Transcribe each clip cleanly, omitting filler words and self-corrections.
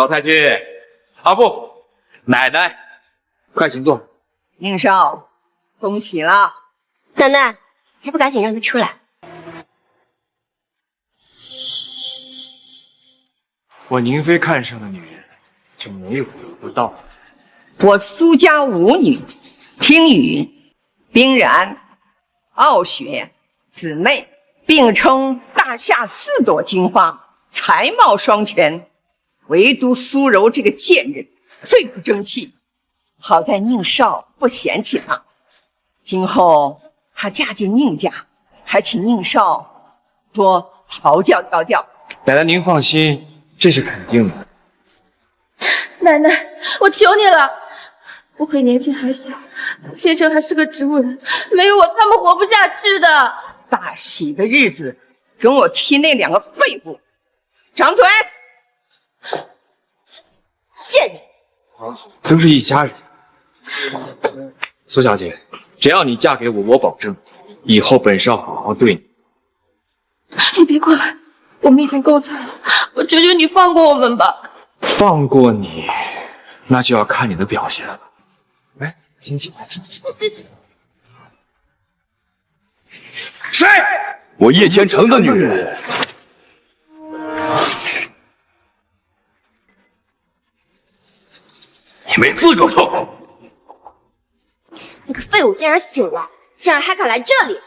老太君，啊不，奶奶，快请坐。宁少，恭喜了！奶奶，还不赶紧让他出来？我宁妃看上的女人，就没有得不到。我苏家五女，听允、冰然、傲雪姊妹并称大夏4朵金花，才貌双全，唯独苏柔这个贱人最不争气。好在宁少不嫌弃她，今后她嫁进宁家，还请宁少多调教调教。奶奶您放心，这是肯定的。奶奶，我求你了，不会年纪还小，千成还是个植物人，没有我他们活不下去的。大喜的日子，跟我提那2个废物！掌嘴！贱人！都是一家人。苏小姐，只要你嫁给我，我保证以后本少好好对你。你别过来，我们已经够惨了，我求求你放过我们吧。放过你，那就要看你的表现了。来，先起来。谁？我叶千成的女人。你没资格说。那个废物竟然醒了，竟然还敢来这里！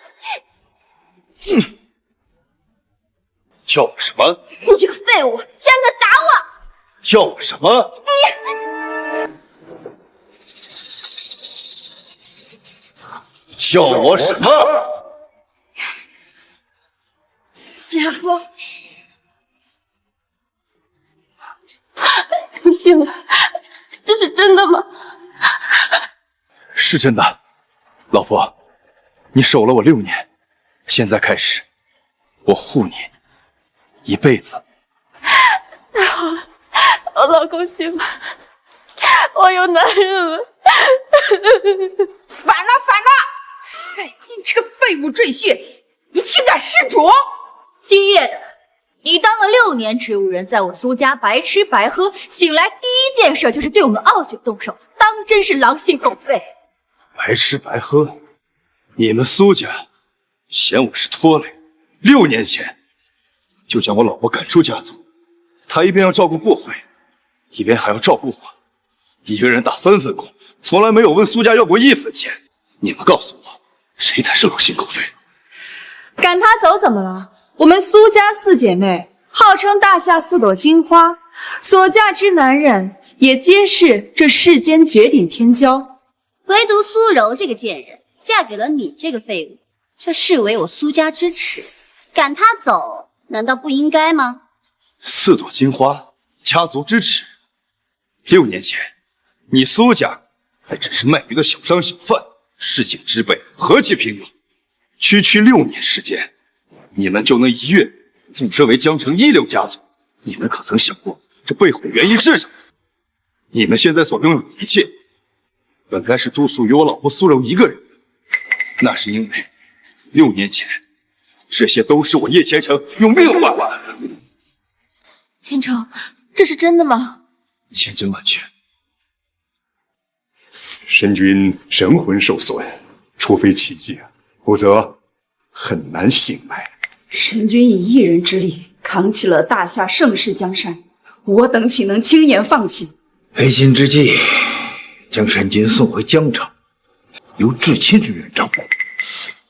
叫我什么？你这个废物，竟然敢打我！叫我什么？叫我什么？姐夫，你醒了，这是真的吗？是真的，老婆，你守了我6年，现在开始，我护你一辈子。太好了，我老公醒了，我有男人了。反了！哎，你这个废物赘婿，你竟敢弑主！今夜的，你当了6年植物人，在我苏家白吃白喝，醒来第一件事就是对我们傲雪动手，当真是狼心狗肺。白吃白喝，你们苏家嫌我是拖累，6年前就将我老婆赶出家族，她一边要照顾顾晖，一边还要照顾我，一个人打3份工，从来没有问苏家要过1分钱。你们告诉我，谁才是狼心狗肺？赶他走怎么了？我们苏家4姐妹号称大夏4朵金花，所嫁之男人也皆是这世间绝顶天骄。唯独苏柔这个贱人嫁给了你这个废物，这视为我苏家之耻，赶她走难道不应该吗？4朵金花，家族之耻。6年前，你苏家还只是卖鱼的小商小贩，市井之辈何其平庸。区6年时间，你们就能一跃晋升为江城一流家族。你们可曾想过这背后的原因是什么？你们现在所拥有的一切，本该是都属于我老婆苏柔一个人的，那是因为6年前，这些都是我叶千成用命换来的。千成，这是真的吗？千真万确。神君神魂受损，除非奇迹，否则很难醒来。神君以一人之力扛起了大夏盛世江山，我等岂能轻言放弃？培新之际，将神君送回江城，由至亲之人照顾，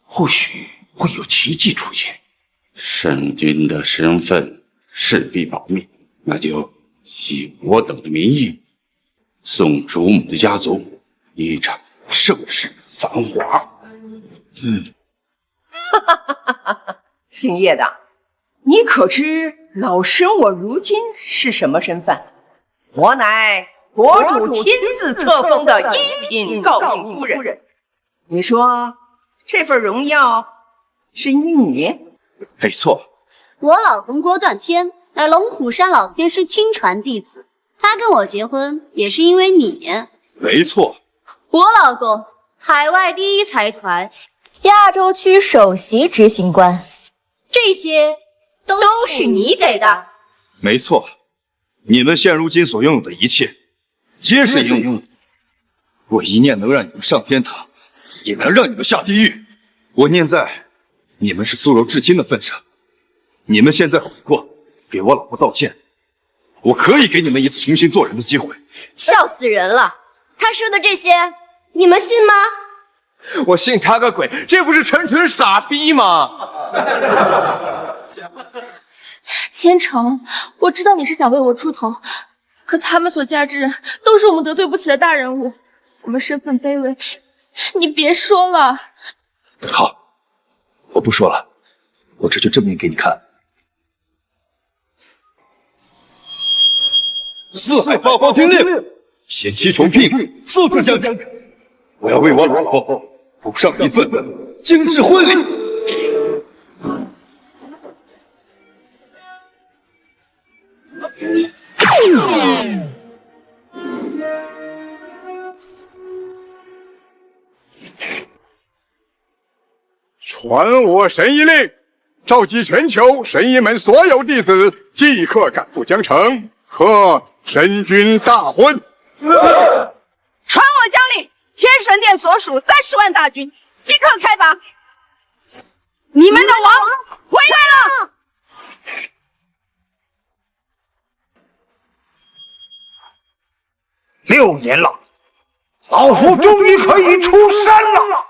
或许会有奇迹出现。神君的身份势必保密，那就以我等的名义，送主母的家族一场盛世繁华。姓叶的，你可知老身我如今是什么身份？我乃国主亲自册封的1品诰命夫人。你说这份荣耀是因为你？没错，我老公郭断天乃龙虎山老天师亲传弟子，他跟我结婚也是因为你。没错，我老公海外第一财团亚洲区首席执行官，这些都是你给的。没错，你们现如今所拥有的一切，皆是应用。我一念能让你们上天堂，也能让你们下地狱。我念在你们是苏柔至亲的份上，你们现在悔过，给我老婆道歉，我可以给你们一次重新做人的机会。笑死人了！他说的这些，你们信吗？我信他个鬼！这不是纯纯傻逼吗？千城，我知道你是想为我出头，可他们所嫁之人都是我们得罪不起的大人物，我们身份卑微，你别说了。好，我不说了，我这就证明给你看。四海八方听令，写7重聘礼，速制将至。我要为我老婆补上一份精致婚礼。传我神医令，召集全球神医门所有弟子，即刻赶赴江城，贺神君大婚。传我将令，天神殿所属30万大军，即刻开拔。你们的王回来了。6年了，老夫终于可以出山了。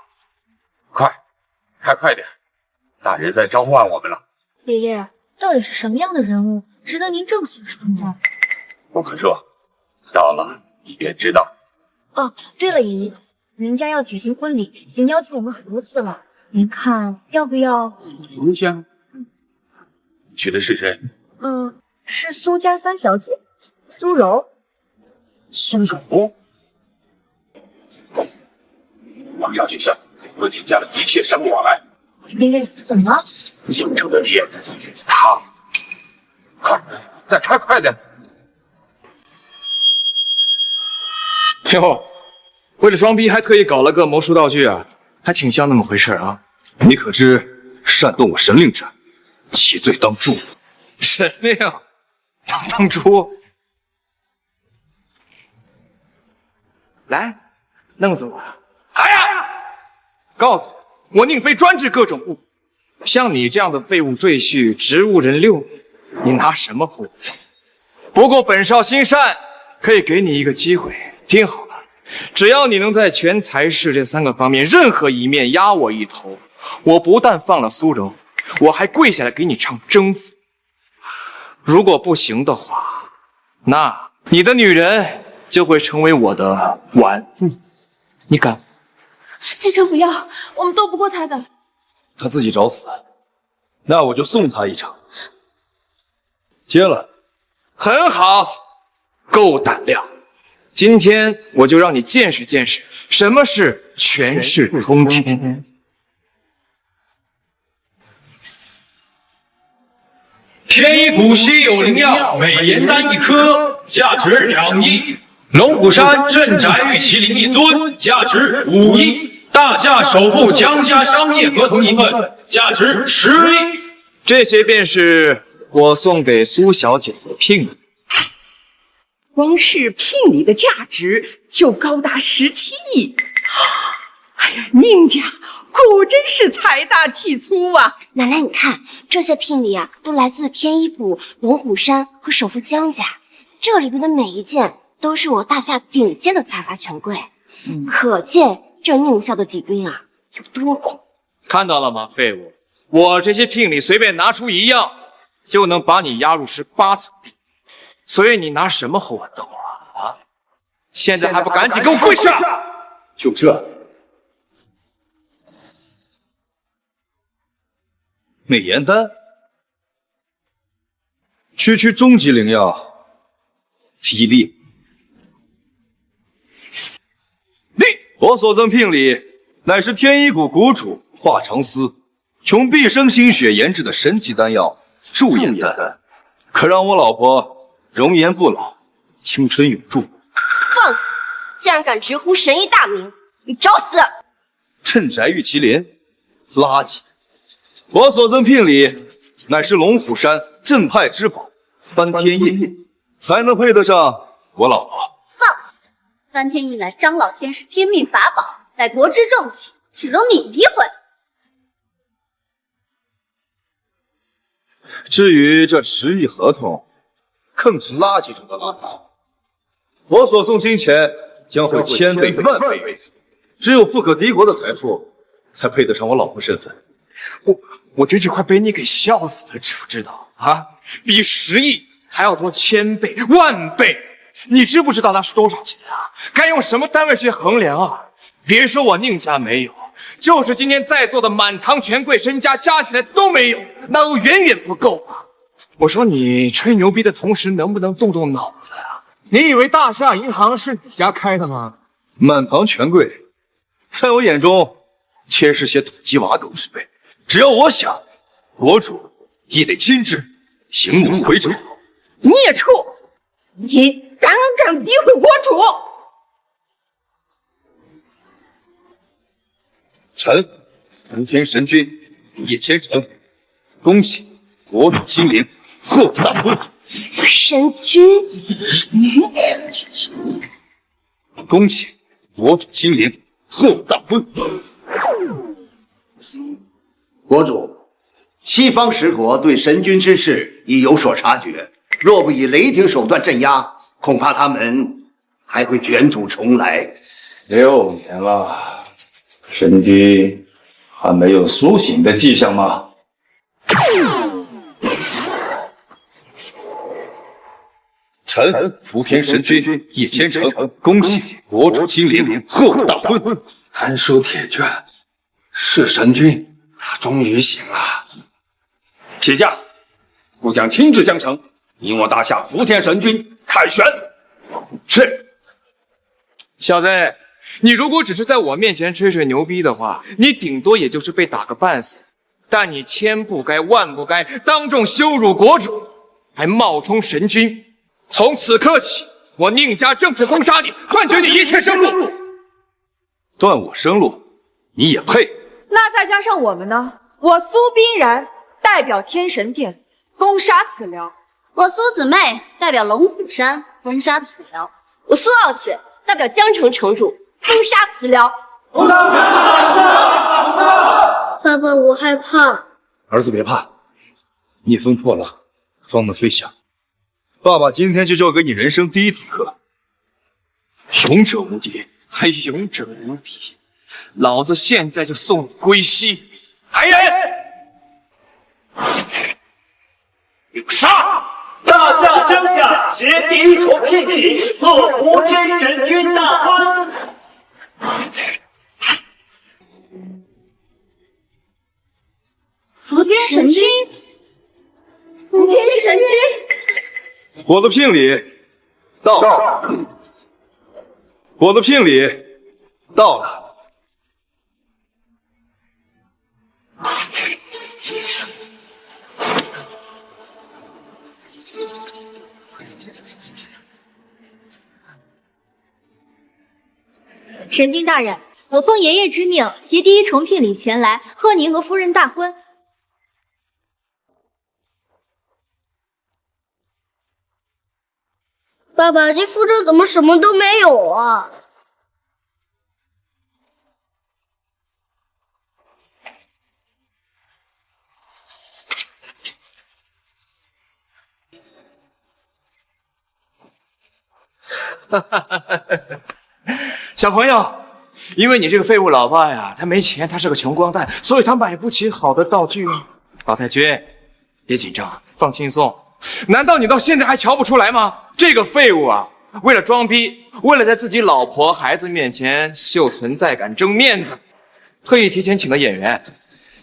快点，大人在召唤我们了。爷爷，到底是什么样的人物，值得您这么兴师动众？不可说，到了你便知道。哦，对了，爷爷，您家要举行婚礼，已经邀请我们很多次了，您看要不要？您想娶的是谁？是苏家3小姐，苏柔。苏柔。马上取下婚礼家的一切生果来。爷爷，怎么了？京城的天子他，再开快点！哟，为了装逼还特意搞了个魔术道具啊，还挺像那么回事啊。你可知擅动我神令者，其罪当诛。神令当猪，来弄死我！哎呀，告诉我，我宁被专治各种物。像你这样的废物赘婿，植物人6年，你拿什么活？不过本少心善，可以给你一个机会。听好了，只要你能在权财势这3个方面任何一面压我一头，我不但放了苏柔，我还跪下来给你唱征服。如果不行的话，那你的女人就会成为我的玩物。你敢？千城不要，我们斗不过他的。他自己找死，那我就送他一场。接了，很好，够胆量。今天我就让你见识见识什么是权势通天。天一谷稀有灵药美颜丹1颗，价值2亿；龙虎山镇宅玉麒麟1尊，价值5亿；大夏首富江家商业合同1份，价值10亿。这些便是我送给苏小姐的聘礼。光是聘礼的价值就高达17亿。哎呀，宁家果真是财大气粗啊！奶奶，你看这些聘礼啊，都来自天一谷、龙虎山和首富江家，这里边的每一件都是我大夏顶尖的财阀权贵，可见这宁校的底蕴啊有多广。看到了吗，废物！我这些聘礼随便拿出1样，就能把你压入18层地狱。所以你拿什么和我斗啊？现在还不赶紧给我跪下！就这。美颜丹，区终极灵药，体力。我所赠聘礼，乃是天一谷谷主华长司穷毕生心血研制的神级丹药驻颜丹，可让我老婆容颜不老，青春永驻。放肆！竟然敢直呼神医大名，你找死！镇宅玉麒麟，垃圾！我所赠聘礼，乃是龙虎山镇派之宝翻天印，才能配得上我老婆。放肆！翻天一来，张老天是天命法宝，乃国之重器，岂容你诋毁？至于这10亿合同，更是垃圾中的垃圾。我所送金钱将会千倍万倍于此，只有富可敌国的财富，才配得上我老婆身份。我真是快被你给笑死了，知不知道啊？比10亿还要多1000倍、万倍，你知不知道那是多少钱啊？该用什么单位去衡量啊？别说我宁家没有，就是今天在座的满堂权贵身家加起来都没有，那都远远不够啊！我说你吹牛逼的同时，能不能动动脑子啊？你以为大夏银行是你家开的吗？满堂权贵，在我眼中皆是些土鸡瓦狗之辈。只要我想，国主亦得亲至，行怒回朝。孽畜！你胆敢诋毁国主！臣福天神君叶千成，恭喜国主亲临，贺大婚。神君，恭喜国主亲临，贺大婚。国主，西方十国对神君之事已有所察觉，若不以雷霆手段镇压，恐怕他们还会卷土重来。6年了，神君还没有苏醒的迹象吗？臣福天神君叶千成，恭喜国主亲临，贺大婚。丹书铁卷，是神君。他终于醒了，起驾，吾将亲至江城，引我大夏福天神君凯旋。是，小子，你如果只是在我面前吹吹牛逼的话，你顶多也就是被打个半死。但你千不该万不该，当众羞辱国主，还冒充神君。从此刻起，我宁家正式封杀你，断绝你一切生路。断我生路，你也配？那再加上我们呢？我苏彬然代表天神殿攻杀此辽，我苏姊妹代表龙虎山封杀此辽，我苏傲雪代表江城城主封杀此辽。爸爸，我害怕。儿子别怕，逆风破浪，方能飞翔。爸爸今天就教给你人生第一堂课：勇者无敌。还勇者无敌，老子现在就送你归西！来人，杀！大夏江家携第一重聘礼，贺福天神君大婚。福天神君，福天神君，我的聘礼到了。我的聘礼到了。神君大人，我奉爷爷之命，携第一重聘礼前来，贺您和夫人大婚。爸爸，这副证怎么什么都没有啊？小朋友，因为你这个废物老爸呀，他没钱，他是个穷光蛋，所以他买不起好的道具。老太君，别紧张，放轻松。难道你到现在还瞧不出来吗？这个废物啊，为了装逼，为了在自己老婆孩子面前秀存在感、争面子，特意提前请了演员。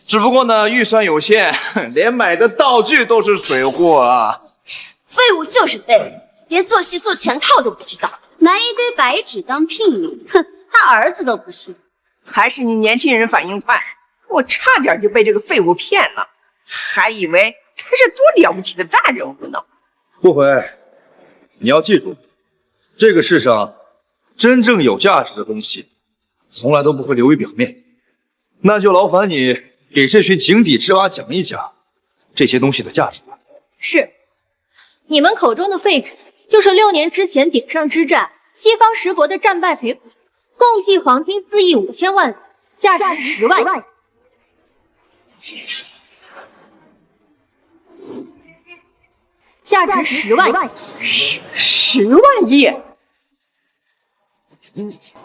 只不过呢，预算有限，连买的道具都是水货啊！废物就是废物，连做戏做全套都不知道，拿一堆白纸当聘礼，哼，他儿子都不信。还是你年轻人反应快，我差点就被这个废物骗了，还以为他是多了不起的大人物呢。不悔，你要记住，这个世上真正有价值的东西，从来都不会流于表面。那就劳烦你给这群井底之蛙讲一讲这些东西的价值吧。是，你们口中的废纸就是6年之前鼎盛之战，西方10国的战败赔款，共计黄金4亿5千万两，价值10万亿。价值10万亿，10万亿！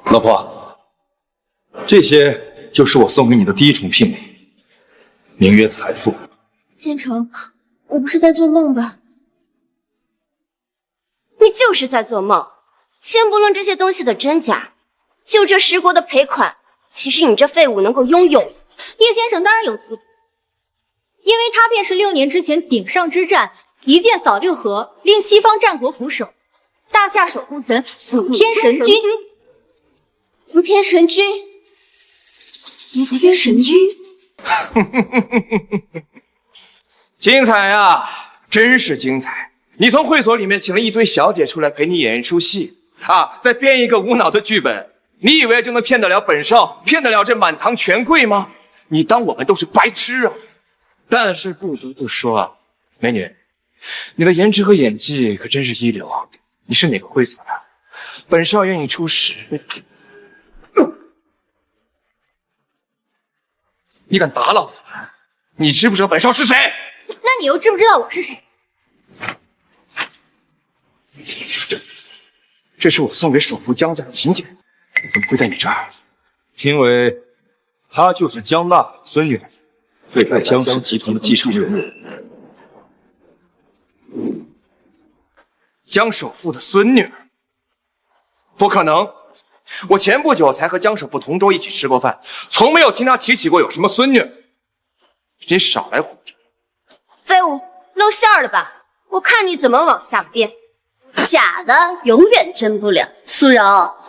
老婆，这些就是我送给你的第一重聘礼，名曰财富。千城，我不是在做梦吧？你就是在做梦。先不论这些东西的真假，就这10国的赔款，岂是你这废物能够拥有？叶先生当然有资格，因为他便是6年之前鼎盛之战一剑扫6合，令西方战国俯首，大夏守护神辅天神君。辅天神君，辅天神君，精彩呀，真是精彩！你从会所里面请了一堆小姐出来陪你演一出戏啊，再编一个无脑的剧本，你以为就能骗得了本少，骗得了这满堂权贵吗？你当我们都是白痴啊？但是不得不说啊，美女，你的颜值和演技可真是一流啊！你是哪个会所的？本少愿意出10。你敢打老子？你知不知道本少是谁？那你又知不知道我是谁？这是我送给首富江家的请柬，怎么会在你这儿？因为她就是江娜的孙女，对待江氏集团的继承人。江首富的孙女？不可能！我前不久才和江首富同桌一起吃过饭，从没有听他提起过有什么孙女。你少来胡扯！废物，露馅了吧？我看你怎么往下编。假的永远真不了。苏柔，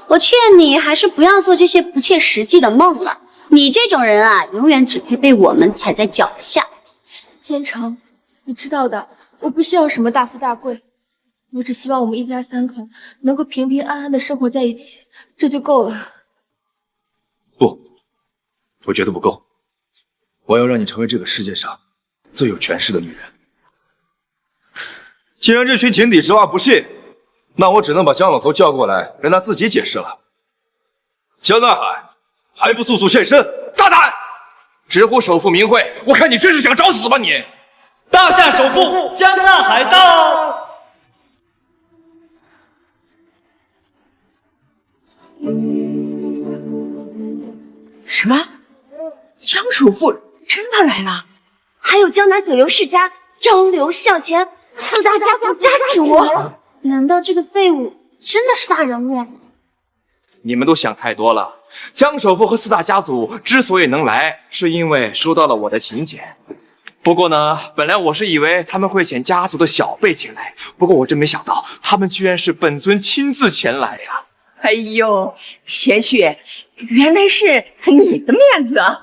我劝你还是不要做这些不切实际的梦了。你这种人啊，永远只配被我们踩在脚下。千城，你知道的，我不需要什么大富大贵，我只希望我们一家3口能够平平安安的生活在一起，这就够了。不，我觉得不够。我要让你成为这个世界上最有权势的女人。既然这群井底之蛙不信，那我只能把江老头叫过来，让他自己解释了。江大海，还不速速现身！大胆！直呼首富名讳，我看你真是想找死吧你！大夏首富江大海到！什么？江首富真的来了？还有江南顶流世家张刘向前4大家族家主。难道这个废物真的是大人物？你们都想太多了。江首富和4大家族之所以能来，是因为收到了我的请柬。不过呢，本来我是以为他们会请家族的小辈前来，不过我真没想到，他们居然是本尊亲自前来呀！哎呦，雪雪，原来是你的面子啊！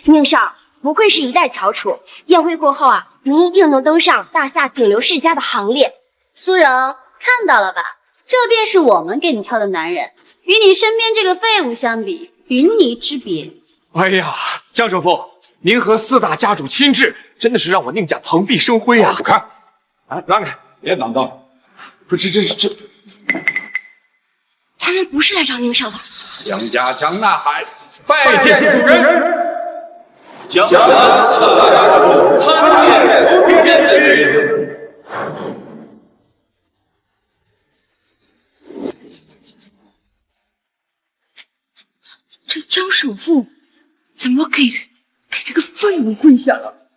宁少，不愧是一代翘楚，宴会过后啊，您一定能登上大夏顶流世家的行列。苏柔，看到了吧？这便是我们给你挑的男人，与你身边这个废物相比，云泥之别。哎呀，江首富，您和4大家主亲至，真的是让我宁家蓬荜生辉啊！看，啊，让开，别挡道。不是这，他们不是来找宁少的。江家江大海拜见主人。江南4大家族参见福天子君。这江首富怎么给这个废物跪下了？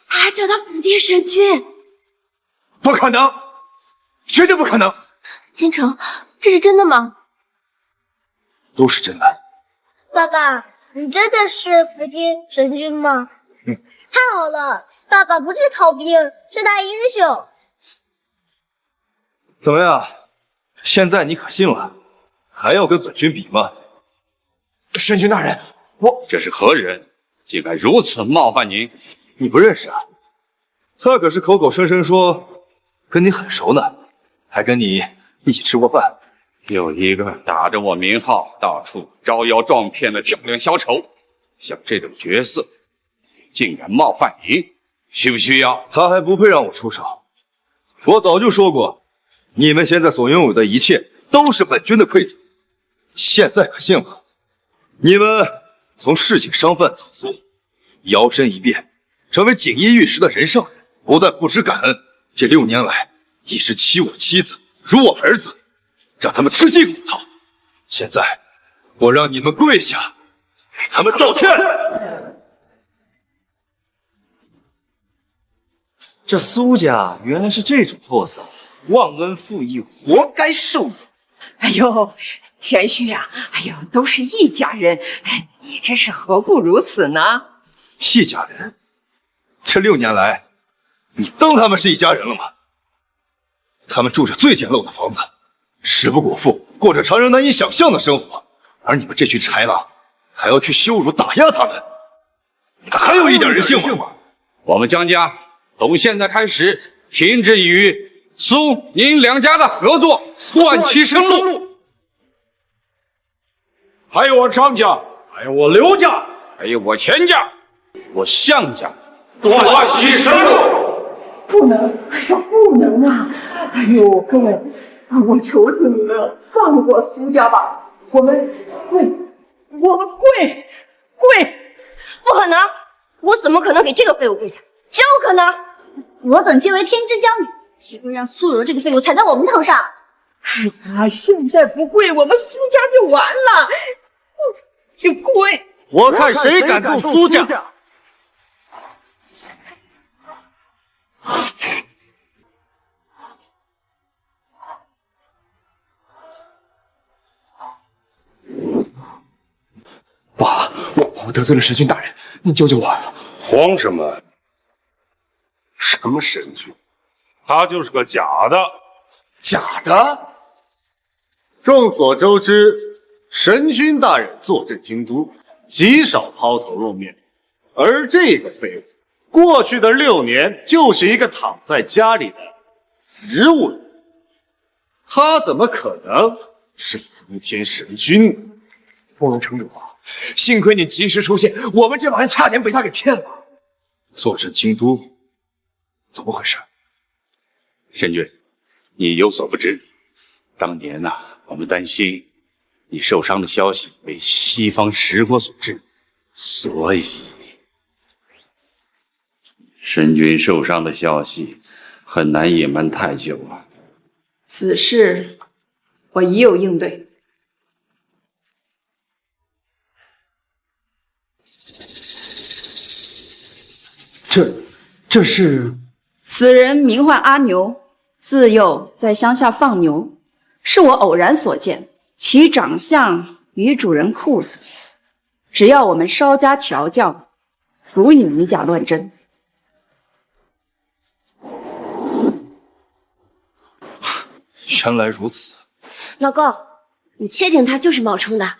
还叫他辅天神君？不可能，绝对不可能！千城，这是真的吗？都是真的。爸爸，你真的是辅天神君吗？太好了，爸爸不是逃兵，是大英雄。怎么样？现在你可信了？还要跟本君比吗？神君大人，这是何人？竟敢如此冒犯您？你不认识啊？他可是口口声声说跟你很熟呢，还跟你一起吃过饭。有一个打着我名号到处招摇撞骗的强梁小丑，像这种角色，竟然冒犯您，需不需要？他还不配让我出手。我早就说过，你们现在所拥有的一切都是本军的馈赠。现在可信了？你们从市井商贩走卒，摇身一变，成为锦衣玉食的人上人，不但不知感恩，这6年来一直欺我妻子如我儿子，让他们吃尽苦头。现在我让你们跪下，给他们道歉。这苏家原来是这种货色，忘恩负义，活该受辱。哎呦，贤婿呀，哎呦，都是一家人，哎，你这是何故如此呢？一家人？这6年来，你当他们是一家人了吗？他们住着最简陋的房子，食不果腹，过着常人难以想象的生活，而你们这群豺狼还要去羞辱打压他们，你们还有一点人性吗？我们江家从现在开始停止与苏宁两家的合作，断其生路。还有我张家，还有我刘家，还有我钱家，我项家，断其生路。不能，哎呀，不能啊！哎呦，各位，我求求你们放过苏家吧，我们跪，不可能！我怎么可能给这个废物跪下？绝不可能！我等皆为天之骄女，岂会让苏柔这个废物踩在我们头上？哎呀，现在不跪，我们苏家就完了！就跪！我看谁敢动苏家！爸，我得罪了神君大人，你救救我呀！慌什么？什么神君？他就是个假的。假的？众所周知，神君大人坐镇京都，极少抛头露面，而这个废物，过去的6年就是一个躺在家里的植物人，他怎么可能是福天神君呢？不能城主啊！幸亏你及时出现，我们这帮人差点被他给骗了。坐镇京都，怎么回事？神君，你有所不知，当年呐，我们担心你受伤的消息被西方十国所知，所以神君受伤的消息很难隐瞒太久啊。此事我已有应对。这是？此人名唤阿牛，自幼在乡下放牛，是我偶然所见，其长相与主人酷似，只要我们稍加调教，足以以假乱真。原来如此。老公，你确定他就是冒充的？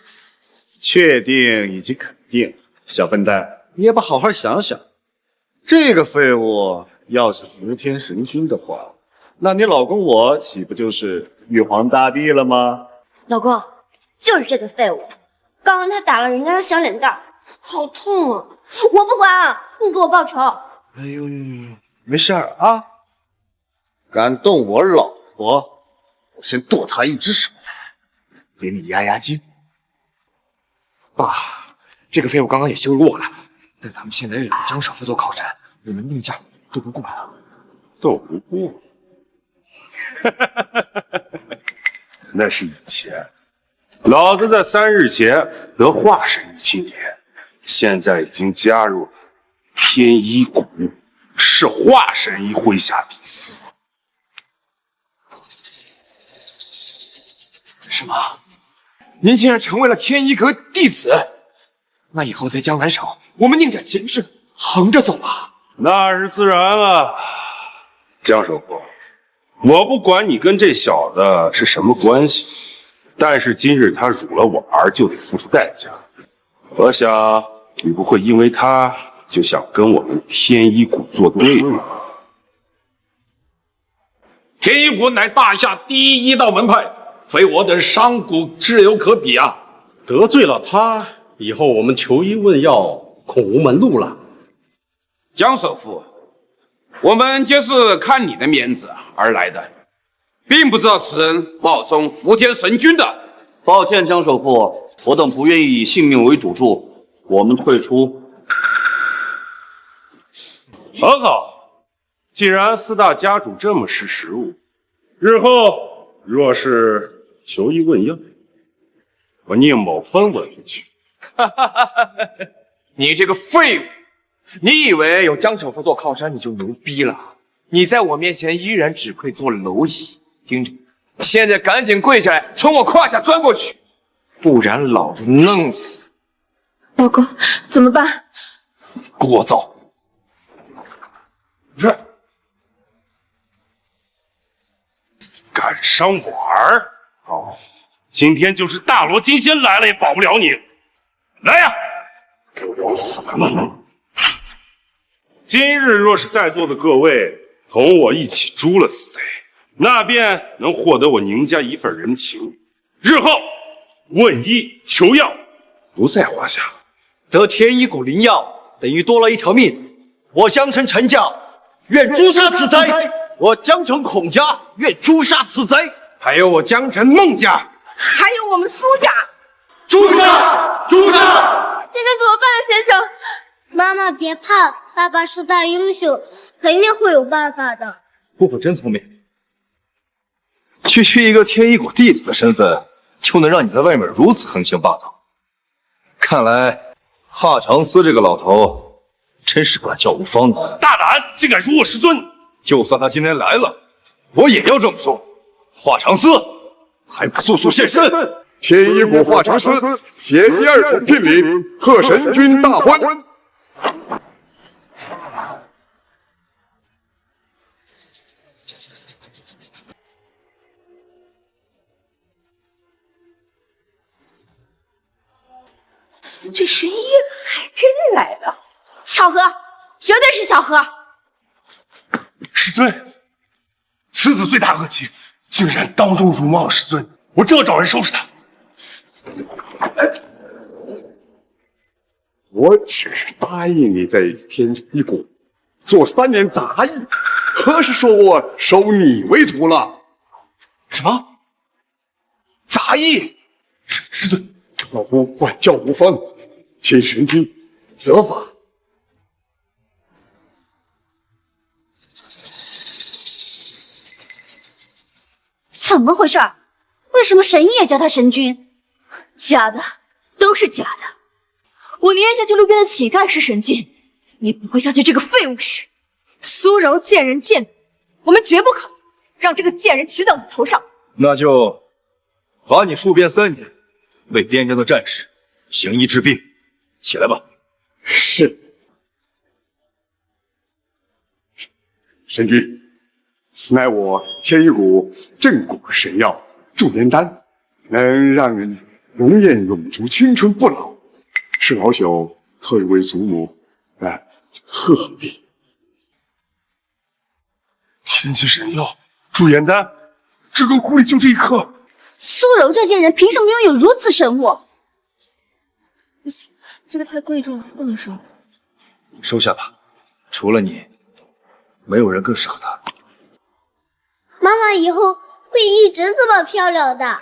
确定以及肯定。小笨蛋，你也不好好想想，这个废物要是福天神君的话，那你老公我岂不就是玉皇大帝了吗？老公，就是这个废物，刚刚他打了人家的小脸蛋，好痛啊！我不管，你给我报仇！哎呦，没事儿啊。敢动我老婆，我先剁他一只手，给你压压惊。爸，这个废物刚刚也羞辱我了，但他们现在又有江少夫做靠山，我们宁家斗不过啊。斗不过？那是以前，老子在3日前得华神一青年，现在已经加入了天一谷，是华神一麾下弟子。什么？您竟然成为了天一阁弟子？那以后在江南省，我们宁家岂不是横着走了？那是自然了。江首富，我不管你跟这小子是什么关系，但是今日他辱了我儿，就得付出代价。我想你不会因为他就想跟我们天一谷作对吧？天一谷乃大夏第一道门派，非我等商贾之有可比啊！得罪了他，以后我们求医问药恐无门路了。江首富，我们就是看你的面子而来的，并不知道此人冒充福天神君的。抱歉，江首富，我等不愿意以性命为赌注，我们退出。很好，既然四大家主这么识时务，日后若是求医问药，我宁某分文不取。你这个废物！你以为有江首富做靠山你就牛逼了？你在我面前依然只配做蝼蚁。听着，现在赶紧跪下来，从我胯下钻过去，不然老子弄死！老公，怎么办？聒噪！这敢伤我儿？哦，今天就是大罗金仙来了也保不了你！来呀，给我往死了弄！今日若是在座的各位同我一起诛了死贼，那便能获得我宁家一份人情，日后问医求药不在话下。得天一股灵药，等于多了一条命。我江城陈家愿诛杀此贼，我江城孔家愿诛杀此贼，还有我江城孟家，还有我们苏家，诛杀！诛杀！现在怎么办啊，千城？妈妈别怕，爸爸是大英雄，肯定会有办法的。姑姑真聪明，区区一个天一谷弟子的身份，就能让你在外面如此横行霸道。看来华长司这个老头真是管教无方的。大胆，竟敢辱我师尊！就算他今天来了，我也要这么说。华长司还不速速现身！天一谷华长司携第二重聘礼，贺神君大婚。这神医还真来了，巧合，绝对是巧合。师尊，此子罪大恶极，竟然当众辱骂了师尊，我正要找人收拾他。我只是答应你在天一谷做3年杂役，何时说我收你为徒了？什么？杂役？师尊，老夫管教无方，请神君责罚。怎么回事？为什么神医也叫他神君？假的，都是假的。我宁愿相信路边的乞丐是神君，也不会相信这个废物是苏柔贱人贱民。我们绝不可让这个贱人骑在我们头上。那就罚你戍边3年，为边疆的战士行医治病。起来吧。是。神君，此乃我天一谷镇谷神药驻颜丹，能让人容颜永驻，青春不老。是老朽特意为祖母贺礼。天机神药驻颜丹，这根壶里就这一颗。苏柔这贱人凭什么拥有如此神物？不行，这个太贵重了，不能收。收下吧，除了你，没有人更适合他。妈妈以后会一直这么漂亮的。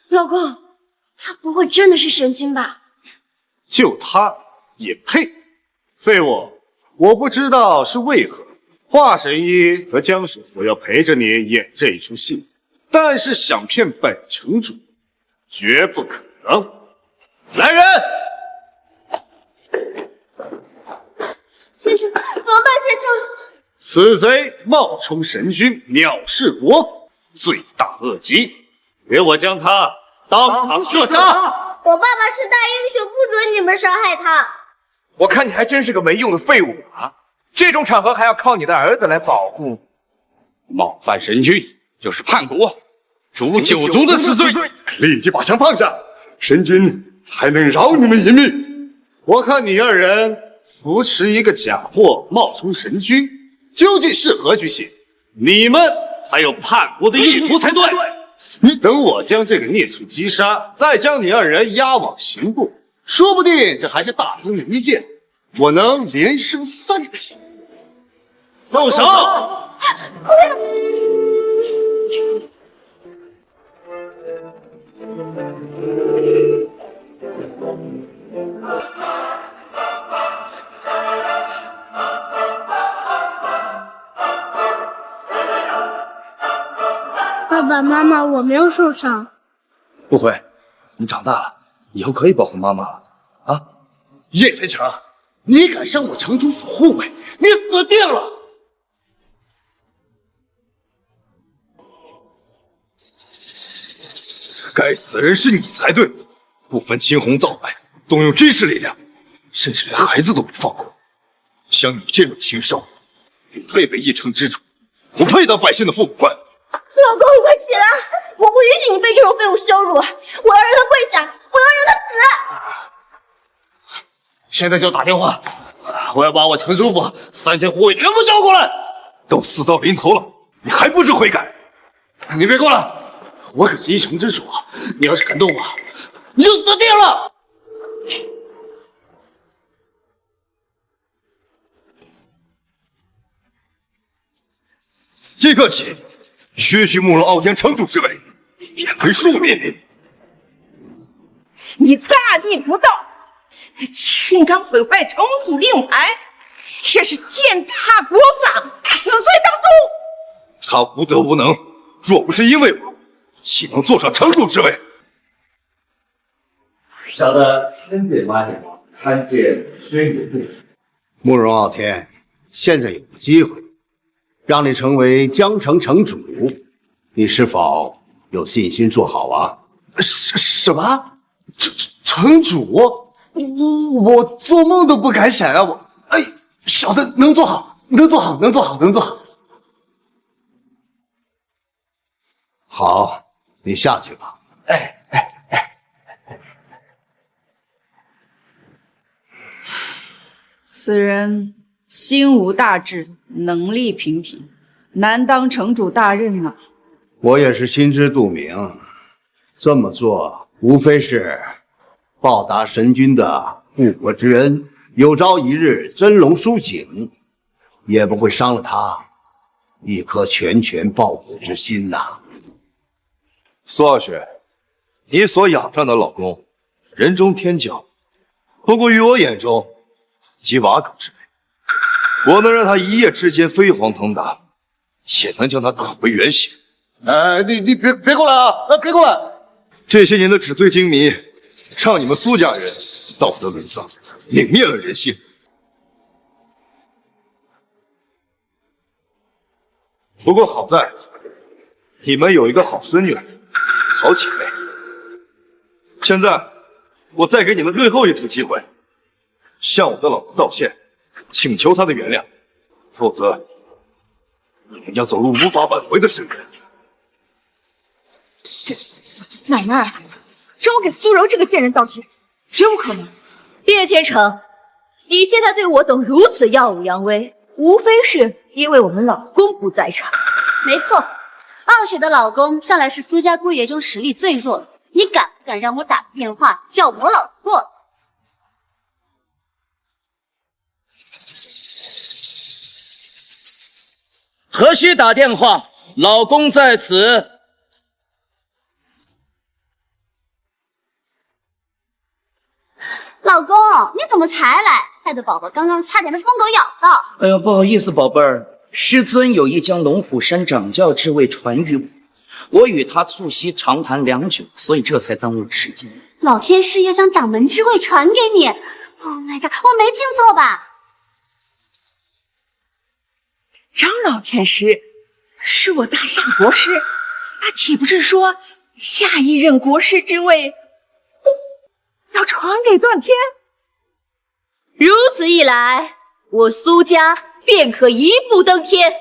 老公，他不会真的是神君吧？就他也配？废物！我不知道是为何，华神医和江首府要陪着你演这一出戏，但是想骗本城主，绝不可能。来人！千城，怎么办？千城，此贼冒充神君，藐视国府，罪大恶极，给我将他当场射杀！我爸爸是大英雄，不准你们伤害他。我看你还真是个没用的废物啊！这种场合还要靠你的儿子来保护？冒犯神君就是叛国，诛九族的死罪！立即把枪放下，神君还能饶你们一命。我看你二人扶持一个假货冒充神君，究竟是何居心？你们才有叛国的意图才对。你等我将这个孽畜击杀，再将你二人押往刑部，说不定这还是大功一件。我能连升3级。动手！爸爸妈妈，我没有受伤。不会，你长大了，以后可以保护妈妈了啊！叶千成，你敢伤我城主府护卫，你死定了！该死的人是你才对，不分青红皂白，动用军事力量，甚至连孩子都不放过。像你这种禽兽，不配为一城之主，不配当百姓的父母官。老公，你快起来！我不允许你被这种废物羞辱！我要让他跪下！我要让他死！现在就打电话，我要把我城主府3000护卫全部叫过来。都死到临头了，你还不知悔改？你别过来！我可是一城之主，你要是敢动我，你就死定了！即刻起，削去慕容傲天城主之位，贬为庶民。你大逆不道，竟敢毁坏城主令牌，这是践踏国法，死罪当诛！他无德无能，若不是因为我，岂能坐上城主之位？小的参见妈姐，参见轩辕殿主。慕容傲天，现在有个机会，让你成为江城城主，你是否有信心做好啊？什么？城主？我做梦都不敢想啊！小的能做好，能做好，能做好，能做好。好，你下去吧。此人心无大志，能力平平，难当城主大任啊！我也是心知肚明，这么做无非是报答神君的护国之恩，有朝一日真龙苏醒，也不会伤了他一颗拳拳报国之心呐。苏傲雪，你所仰仗的老公，人中天骄，不过于我眼中，即瓦岗之辈。我能让他一夜之间飞黄腾达，也能将他打回原形。你别过来啊！别过来！这些年的纸醉金迷，让你们苏家人道德沦丧，泯灭了人性。不过好在，你们有一个好孙女，好姐妹。现在，我再给你们最后一次机会，向我的老公道歉，请求他的原谅，否则你们将走入无法挽回的深渊。奶奶，让我给苏柔这个贱人道歉，绝不可能！叶千成，你现在对我等如此耀武扬威，无非是因为我们老公不在场。没错，傲雪的老公向来是苏家姑爷中实力最弱的，你敢不敢让我打个电话叫我老公过来？何须打电话？老公在此。老公，你怎么才来？害得宝宝刚刚差点被疯狗咬到。哎呀，不好意思，宝贝儿，师尊有意将龙虎山掌教之位传于我，我与他促膝长谈良久，所以这才耽误了时间。老天师要将掌门之位传给你 ！Oh my god， 我没听错吧？张老天师是我大夏国师，那岂不是说下一任国师之位要传给段天？如此一来，我苏家便可一步登天。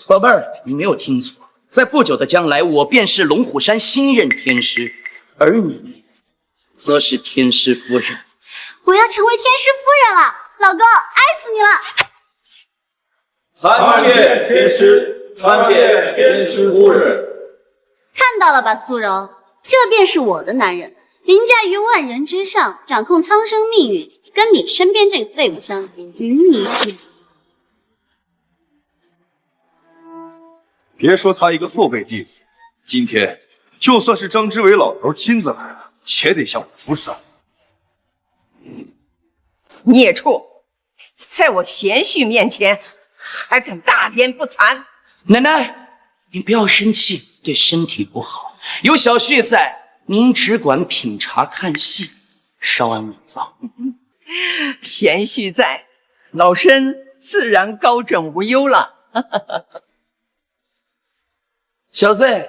宝贝儿，你没有听错，在不久的将来，我便是龙虎山新任天师，而你则是天师夫人。我要成为天师夫人了，老公，爱死你了！参见天师，参见天师夫人。看到了吧，苏柔，这便是我的男人，凌驾于万人之上，掌控苍生命运，跟你身边这个废物相比，与你之比。别说他一个后辈弟子，今天就算是张之伟老头亲自来了，也得向我服侍。孽畜，在我贤婿面前还敢大言不惭！奶奶，您不要生气，对身体不好。有小婿在，您只管品茶看戏，稍安勿躁。贤婿在，老身自然高枕无忧了。小子，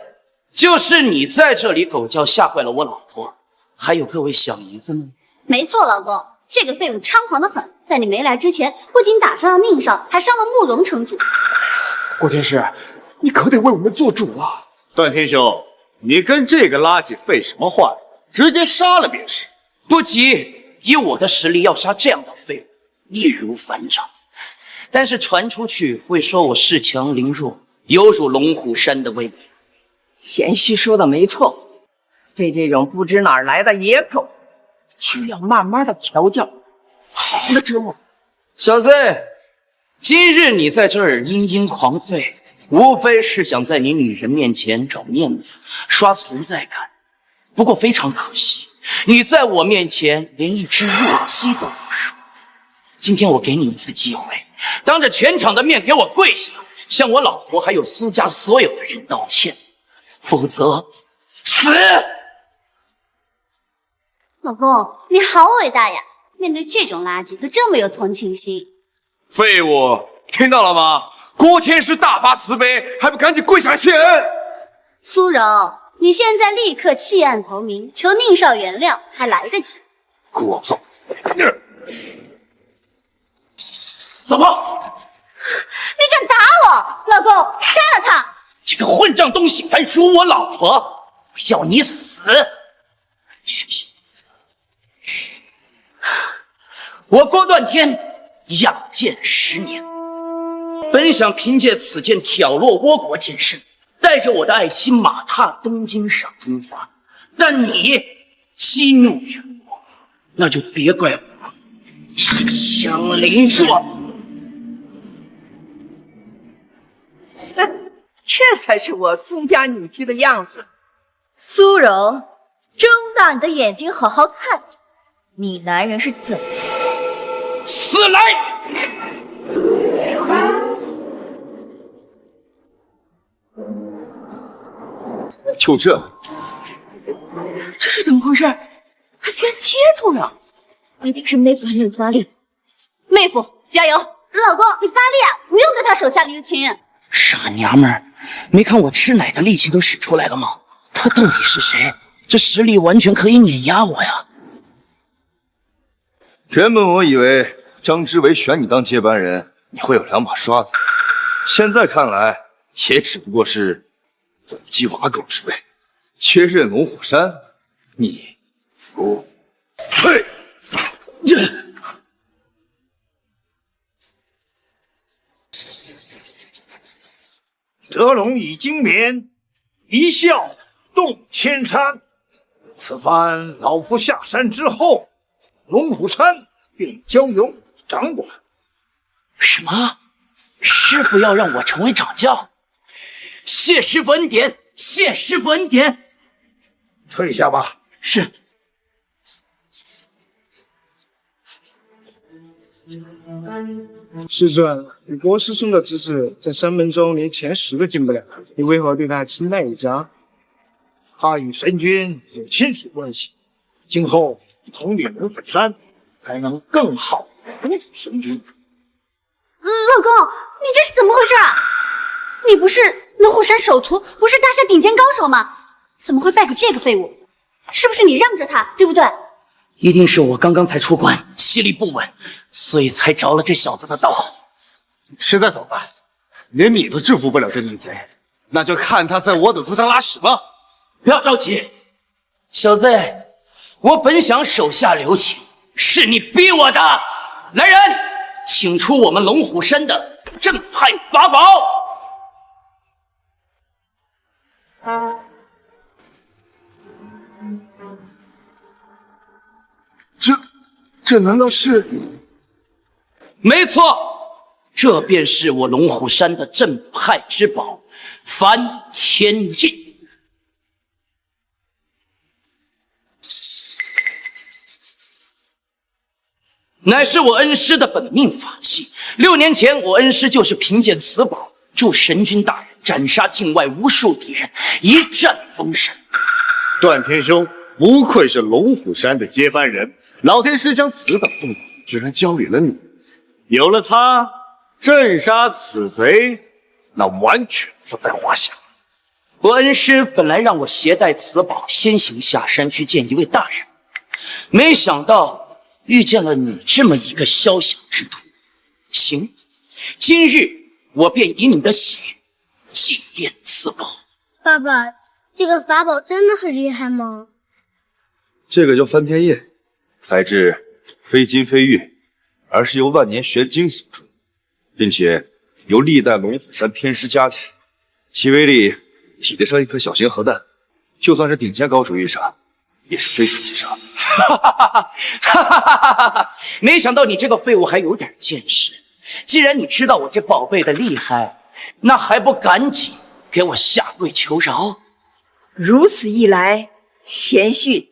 就是你在这里狗叫，吓坏了我老婆，还有各位小姨子们。没错，老公，这个废物猖狂得很，在你没来之前，不仅打伤了宁少，还伤了慕容城主。郭天师，你可得为我们做主啊！段天兄，你跟这个垃圾废什么话？直接杀了便是。不急，以我的实力，要杀这样的废物易如反掌。但是传出去会说我恃强凌弱，有辱龙虎山的威名。贤婿说的没错，对这种不知哪儿来的野狗，就要慢慢的调教，好好的折磨。小子，今日你在这儿嘤嘤狂吠，无非是想在你女人面前找面子，刷存在感。不过非常可惜，你在我面前连一只弱鸡都不如。今天我给你一次机会，当着全场的面给我跪下，向我老婆还有苏家所有的人道歉，否则死！老公，你好伟大呀！面对这种垃圾都这么有同情心。废物，听到了吗？郭天师大发慈悲，还不赶紧跪下谢恩！苏柔，你现在立刻弃暗投明，求宁少原谅，还来得及。聒噪！走吧！你敢打我，老公，杀了他！这个混账东西，敢辱我老婆，我要你死！我郭断天养剑10年，本想凭借此剑挑落倭国剑圣，带着我的爱妻马踏东京赏樱花，但你激怒于我，那就别怪我恃强凌弱。这才是我苏家女婿的样子。苏柔，睁大你的眼睛，好好看着，你男人是怎么死来！就这，这是怎么回事？他居然接住了！一定是妹夫很有发力。妹夫，加油！老公，你发力啊！不用对他手下留情。傻娘们儿，没看我吃奶的力气都使出来了吗？他到底是谁？这实力完全可以碾压我呀！原本我以为张之伟选你当接班人，你会有2把刷子，现在看来也只不过是狗鸡瓦狗之辈。接任龙虎山，你不配。德龙已经眠，一笑动千山。此番老夫下山之后，龙虎山便交由你掌管。什么？师傅要让我成为掌教？谢师傅恩典，谢师傅恩典。退下吧。是。师尊，以郭师兄的资质，在山门中连前10个进不了，你为何对他青睐有加？他与神君有亲属关系，今后统领龙虎山，才能更好辅佐神君。老公，你这是怎么回事啊？你不是龙虎山首徒，不是大夏顶尖高手吗？怎么会败给这个废物？是不是你让着他，对不对？一定是我刚刚才出关，气力不稳，所以才着了这小子的道。实在怎么办？连你都制服不了这逆贼，那就看他在我的头上拉屎吧。不要着急，小子，我本想手下留情，是你逼我的。来人，请出我们龙虎山的镇派法宝。这难道是？没错，这便是我龙虎山的镇派之宝——翻天印。乃是我恩师的本命法器。6年前，我恩师就是凭借此宝助神君大人斩杀境外无数敌人，一战封神。段天兄不愧是龙虎山的接班人，老天师将此等重宝居然交给了你。有了他，镇杀此贼，那完全不在话下。我恩师本来让我携带此宝先行下山去见一位大人，没想到遇见了你这么一个宵小之徒。行，今日我便以你的血祭炼此宝。爸爸，这个法宝真的很厉害吗？这个叫翻天印，材质非金非玉，而是由万年玄晶所铸，并且由历代龙虎山天师加持，其威力抵得上一颗小型核弹，就算是顶尖高手遇上，也是非死即伤。没想到你这个废物还有点见识。既然你知道我这宝贝的厉害，那还不赶紧给我下跪求饶？如此一来，贤训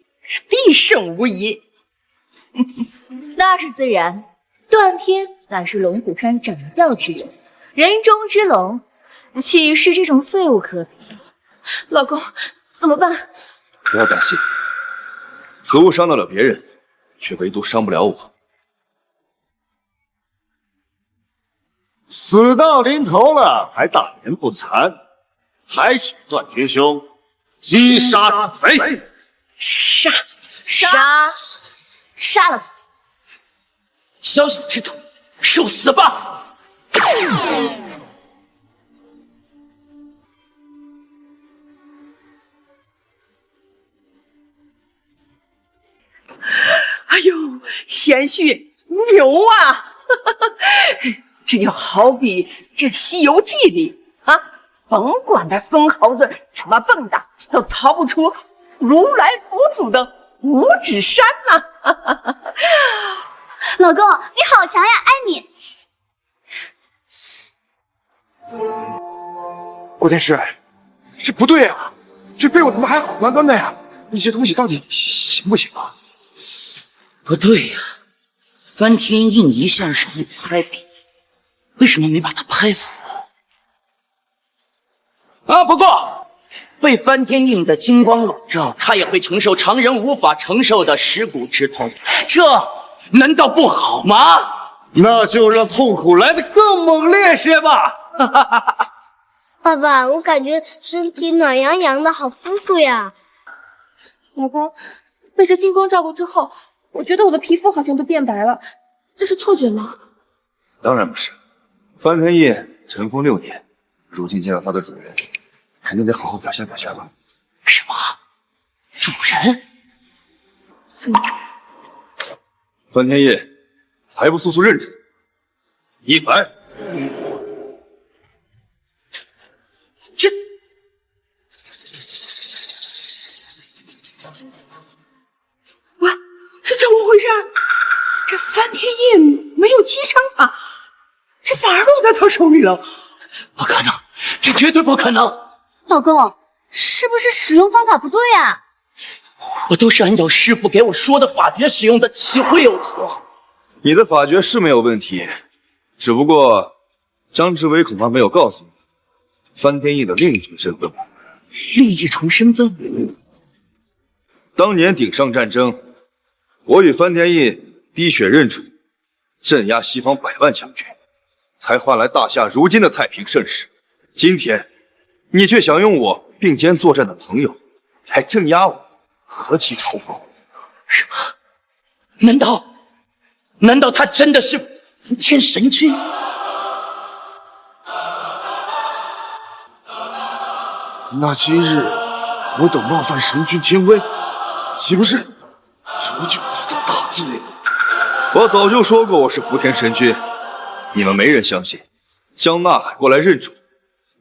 必胜无疑。那是自然，段天乃是龙虎山掌教之人，人中之龙，岂是这种废物可比？老公，怎么办？不要担心，此物伤得了别人，却唯独伤不了我。死到临头了，还大言不惭，还请段天兄击杀此贼！杀了他！宵小之徒，受死吧！哎呦，贤训牛啊！这就好比这《西游记》里啊，甭管他孙猴子怎么蹦跶，都逃不出如来佛祖的五指山呐！老公，你好强呀，爱你！郭天师，这不对啊！这废物怎么还好端端的呀？你这东西到底行不行啊？不对呀，翻天印一向是一拍笔，为什么没把他拍死？不过被翻天印的金光笼罩，他也会承受常人无法承受的蚀骨之痛，这难道不好吗？那就让痛苦来得更猛烈些吧！爸爸，我感觉身体暖洋洋的，好舒服呀。老公，被这金光照过之后，我觉得我的皮肤好像都变白了，这是错觉吗？当然不是，翻天印尘封6年，如今见到它的主人，肯定得好好表现表现了。什么？主人？翻天印还不速速认主！100。这怎么回事？这翻天印没有击伤他，这反而落在他手里了。不可能，这绝对不可能！老公，是不是使用方法不对啊？我都是按照师傅给我说的法诀使用的，岂会有错？你的法诀是没有问题，只不过张志伟恐怕没有告诉你翻天印的另一重身份。另一重身份？当年鼎上战争，我与翻天印滴血认主，镇压西方100万强军，才换来大夏如今的太平盛世。今天，你却想用我并肩作战的朋友来镇压我，何其嘲讽！什么？难道他真的是福天神君？那今日我等冒犯神君天威，岂不是诛九族的大罪？我早就说过我是福天神君，你们没人相信。江纳海过来认主，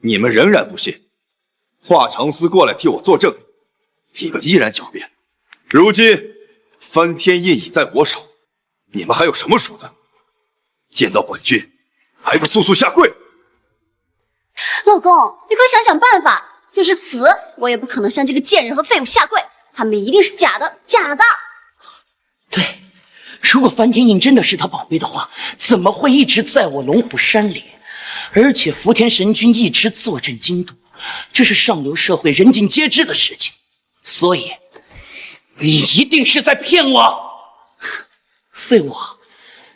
你们仍然不信。华长思过来替我作证，你们依然狡辩。如今翻天印已在我手，你们还有什么说的？见到本君，还不速速下跪！老公，你快想想办法，就是死我也不可能向这个贱人和废物下跪，他们一定是假的，假的。对，如果梵天印真的是他宝贝的话，怎么会一直在我龙虎山里？而且福天神君一直坐镇京都，这是上流社会人尽皆知的事情，所以你一定是在骗我。废物，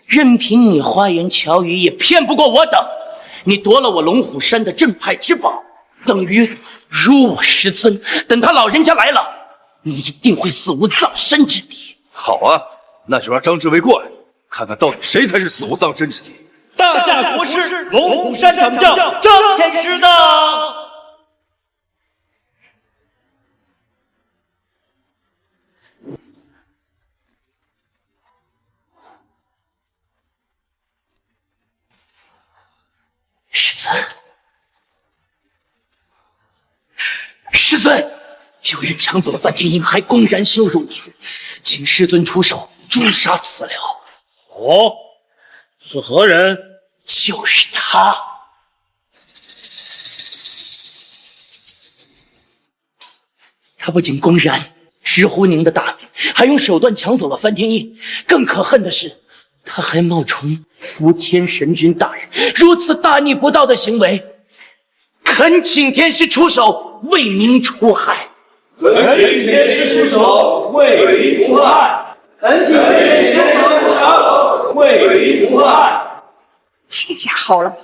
任凭你花言巧语，也骗不过我等。你夺了我龙虎山的镇派之宝，等于辱我师尊。等他老人家来了，你一定会死无葬身之地。好啊，那就让张志伟过来，看看到底谁才是死无葬身之地。大夏国师龙虎山掌教张天师到。师尊，有人抢走了梵天印，还公然羞辱你，请师尊出手诛杀此僚。哦，是何人？就是他。他不仅公然直呼您的大名，还用手段抢走了梵天印。更可恨的是，他还冒充福天神君大人，如此大逆不道的行为，恳请天师出手为民除害。恳请天师出手为民除害。恳请天师出手为民除害。这下好了，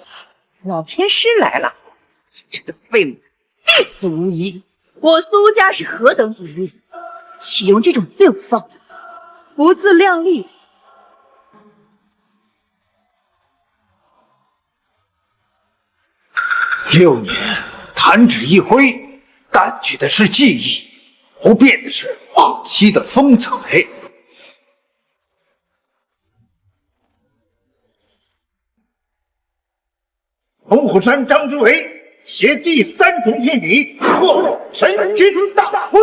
老天师来了，这个废物必死无疑。我苏家是何等隐秘，岂用这种废物放肆，不自量力！ 6年，弹指一挥，淡去的是记忆，不变的是往昔的风采。龙虎山张之伟携第3种聘礼，获神君大婚。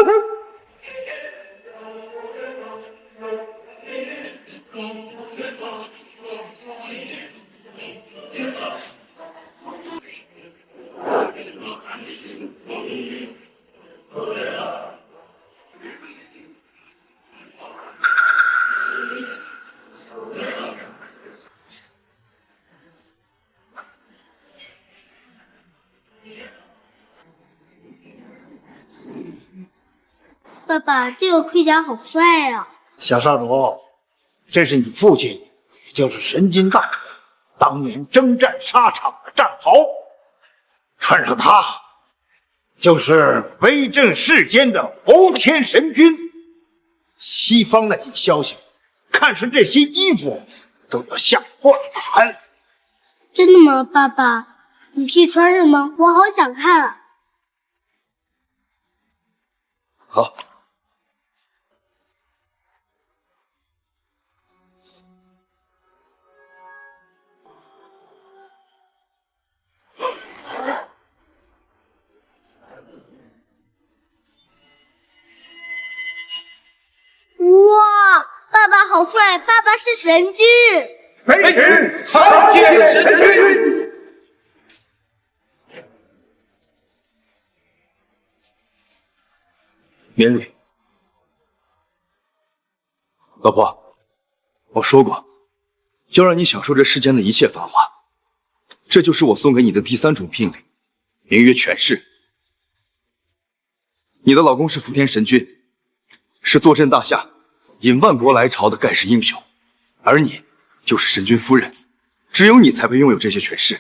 爸爸，这个盔甲好帅啊！小少主，这是你父亲，也就是神君大人当年征战沙场的战袍，穿上它，就是威震世间的福天神君。西方那些消息，看上这些衣服都要吓破了胆。真的吗，爸爸？你可以穿上吗？我好想看啊！好。 哇，爸爸好帅！爸爸是神君。卑职参见神君。免礼。老婆，我说过，要让你享受这世间的一切繁华。这就是我送给你的第3种聘礼，名曰权势。你的老公是福天神君。 是坐镇大夏、引万国来朝的盖世英雄，而你就是神君夫人，只有你才配拥有这些权势。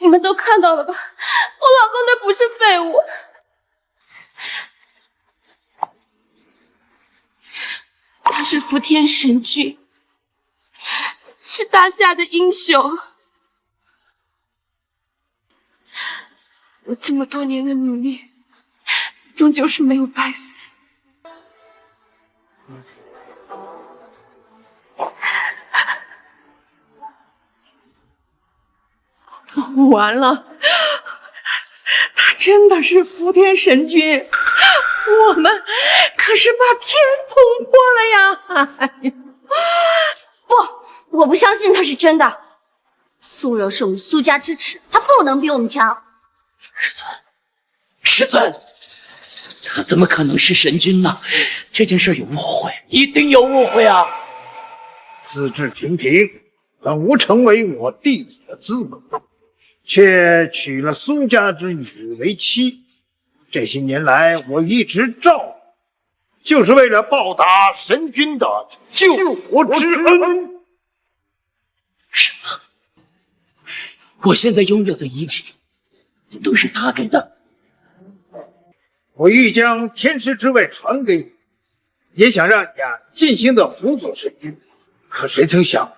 你们都看到了吧？我老公那不是废物，他是福天神君，是大夏的英雄。我这么多年的努力，终究是没有白费。 完了，他真的是福天神君，我们可是把天捅破了呀！哎呀！不，我不相信他是真的。苏柔是我们苏家之耻，她不能比我们强。师尊，他怎么可能是神君呢？这件事有误会，一定有误会啊！资质平平，本无成为我弟子的资格，却娶了苏家之女为妻。这些年来，我一直照顾，就是为了报答神君的救国之恩。什么？我现在拥有的一切，都是他给的。我欲将天师之位传给你，也想让你尽心的辅佐神君。可谁曾想，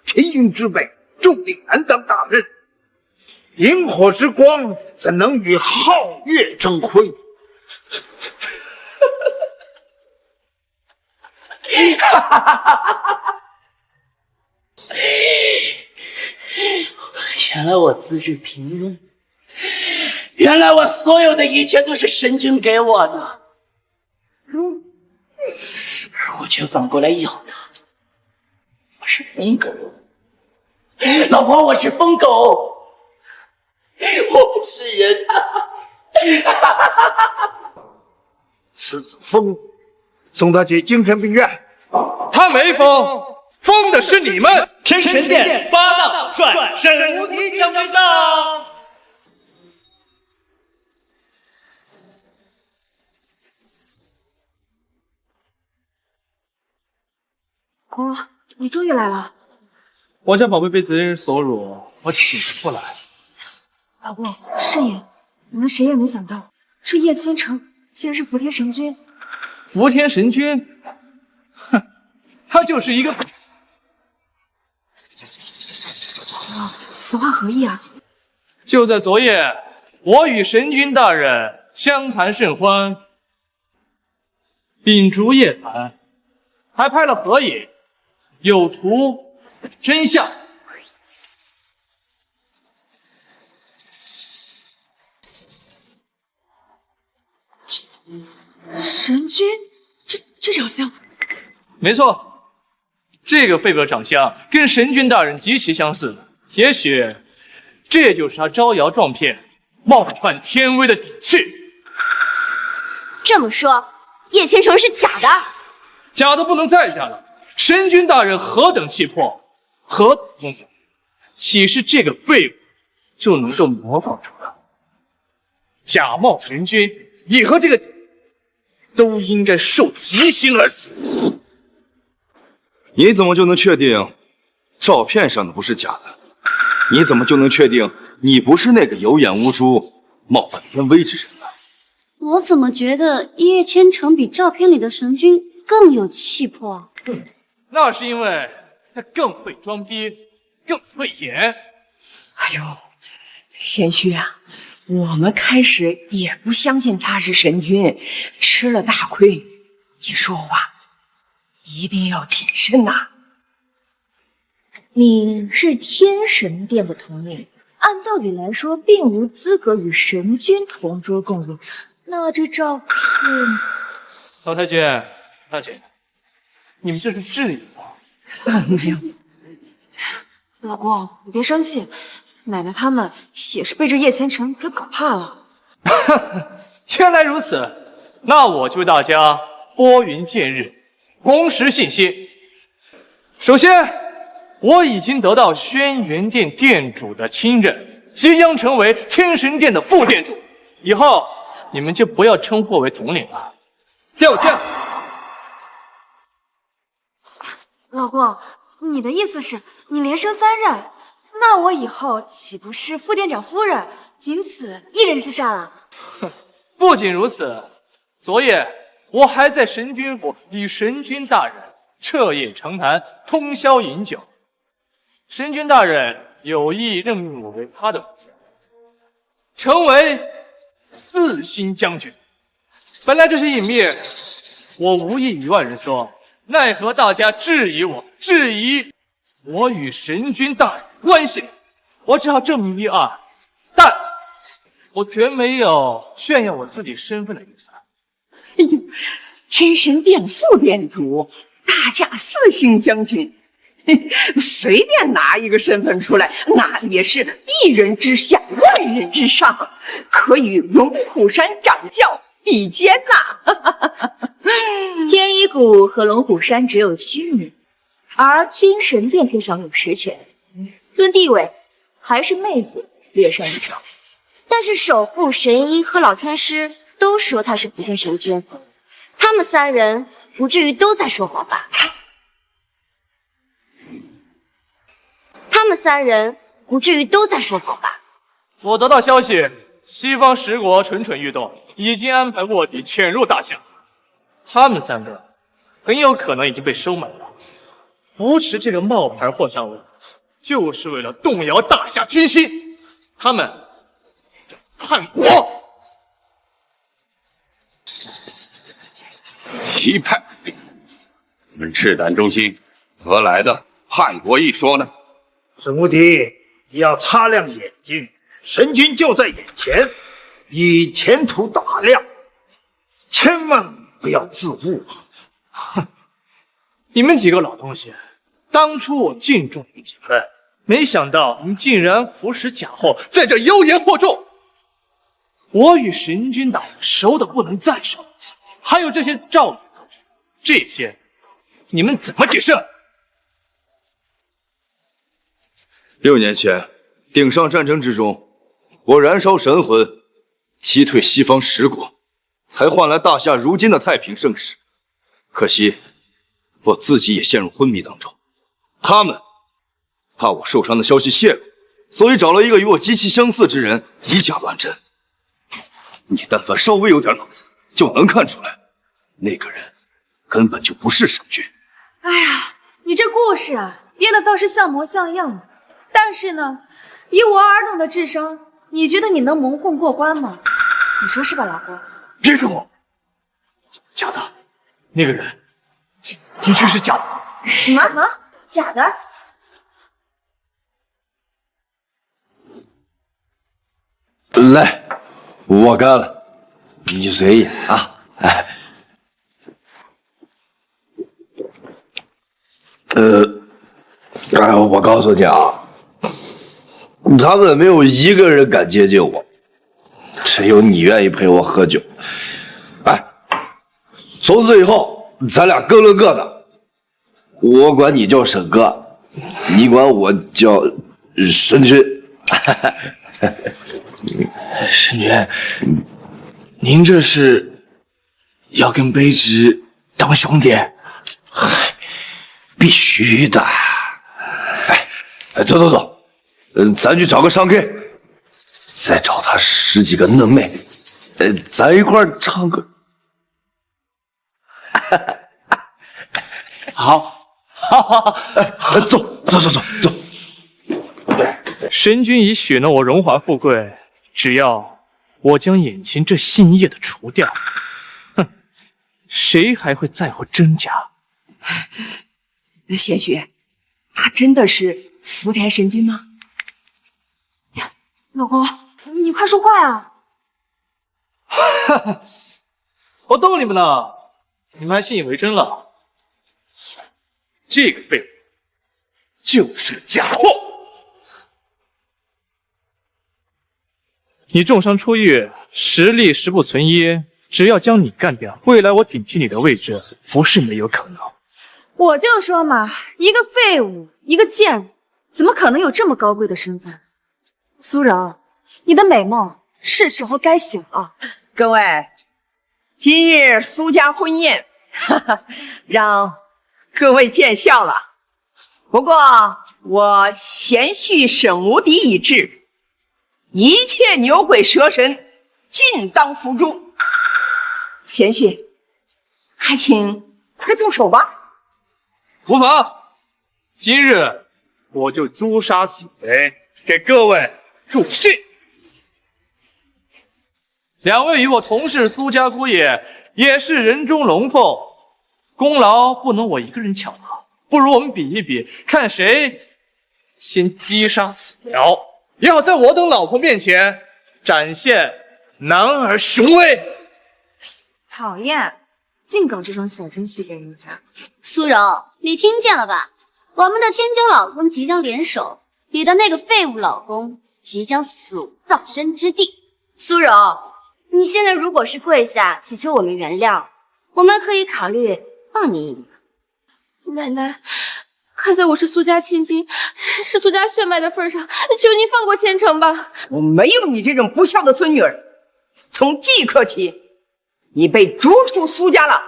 平庸之辈注定难当大任。萤火之光怎能与皓月争辉？原来我资质平庸，原来我所有的一切都是神君给我的，而我却反过来要他。我是疯狗，老婆，我是疯狗，我不是人。此子疯，送他去精神病院。他没疯，疯的是你们！天神殿八浪帅神无敌将军到。哦，你终于来了。我家宝贝被贼人所辱，我起不来。老公，慎言，我们谁也没想到，这叶倾城竟然是伏天神君。伏天神君，哼，他就是一个。此话何意啊？就在昨夜，我与神君大人相谈甚欢，秉烛夜谈，还拍了合影，有图真相。神君，这长相，没错，这个废物的长相跟神君大人极其相似，也许这也就是他招摇撞骗、冒犯天威的底气。这么说，叶倾城是假的？假的不能再假了。神君大人何等气魄，何等风采，岂是这个废物就能够模仿出来？假冒神君，你和这个都应该受极刑而死。你怎么就能确定照片上的不是假的？你怎么就能确定你不是那个有眼无珠、冒犯天威之人呢？我怎么觉得叶千城比照片里的神君更有气魄？那是因为他更会装逼，更会演。哎呦，贤婿啊，我们开始也不相信他是神君，吃了大亏。你说话一定要谨慎呐。你是天神殿的统领，按道理来说，并无资格与神君同桌共饮。那这照片，老太君、大姐，你们这是质疑我？没有。老公，你别生气，奶奶他们也是被这叶千城给搞怕了。原来如此，那我就为大家拨云见日，红实信息。首先，我已经得到轩辕殿殿主的亲任，即将成为天神殿的副殿主。以后你们就不要称呼我为统领了，调将。老公，你的意思是你连升3任？那我以后岂不是副殿长夫人，仅此一人之下了？不仅如此，昨夜我还在神君府与神君大人彻夜长谈，通宵饮酒。神君大人有意任命我为他的副将，成为4星将军。本来这是隐秘，我无意与外人说，奈何大家质疑我与神君大人关系，我只好证明一二，但我绝没有炫耀我自己身份的意思。哎呦，天神殿副殿主，大夏4星将军，随便拿一个身份出来，那也是一人之下，万人之上，可与龙虎山掌教比肩呐。天一谷和龙虎山只有虚名，而天神殿至少有实权，论地位还是妹子略胜一筹。但是守护神医和老天师都说他是福天神君，他们三人不至于都在说谎吧？他们三人不至于都在说谎吧？我得到消息，西方十国蠢蠢欲动，已经安排卧底潜入大夏。他们三个很有可能已经被收买了，扶持这个冒牌货上位，就是为了动摇大夏军心。他们叛国。一派，你们赤胆忠心，何来的叛国一说呢？沈无敌，你要擦亮眼睛，神君就在眼前，你前途大亮，千万不要自误啊！哼，你们几个老东西，当初我敬重你们几分，没想到你们竟然服食假货，在这妖言惑众。我与神君大人熟的不能再熟，还有这些诏领奏折，这些你们怎么解释？6年前，顶上战争之中，我燃烧神魂，击退西方十国，才换来大夏如今的太平盛世。可惜，我自己也陷入昏迷当中。他们怕我受伤的消息泄露，所以找了一个与我极其相似之人，以假乱真。你但凡稍微有点脑子，就能看出来，那个人根本就不是神君。哎呀，你这故事啊，编的倒是像模像样的。但是呢，以我儿童的智商，你觉得你能蒙混过关吗？你说是吧，老郭？别说，假的，那个人的确是假的。什么？假的？来，我干了，你随意啊。哎，我告诉你啊。他们没有一个人敢接近我，只有你愿意陪我喝酒。哎，从此以后咱俩各论各的，我管你叫沈哥，你管我叫神君。沈君，您这是要跟卑职当兄弟？嗨，必须的。哎，走。咱去找个商 K， 再找他10几个嫩妹，咱一块儿唱歌。好，走。神君已许诺我荣华富贵，只要我将眼前这姓叶的除掉，哼，谁还会在乎真假？贤婿，他真的是福田神君吗？老公，你快说话呀！我逗你们呢，你们还信以为真了？这个废物就是个假货！你重伤出狱，实力实不存一，只要将你干掉，未来我顶替你的位置不是没有可能。我就说嘛，一个废物，一个贱人，怎么可能有这么高贵的身份？苏柔，你的美梦是时候该醒了。各位，今日苏家婚宴，让各位见笑了。不过我贤婿沈无敌已至，一切牛鬼蛇神尽当伏诛。贤婿，还请快动手吧。无妨，今日我就诛杀死贼，给各位助兴。2位与我同是苏家姑爷，也是人中龙凤，功劳不能我一个人抢了，不如我们比一比，看谁先击杀此苗，要在我等老婆面前展现男儿雄威。讨厌，净搞这种小惊喜给人家。苏柔，你听见了吧？我们的天骄老公即将联手，你的那个废物老公即将死无葬身之地。苏柔，你现在如果是跪下祈求我们原谅，我们可以考虑放你一马。奶奶，看在我是苏家千金，是苏家血脉的份上，求您放过千成吧。我没有你这种不孝的孙女儿。从即刻起，你被逐出苏家了。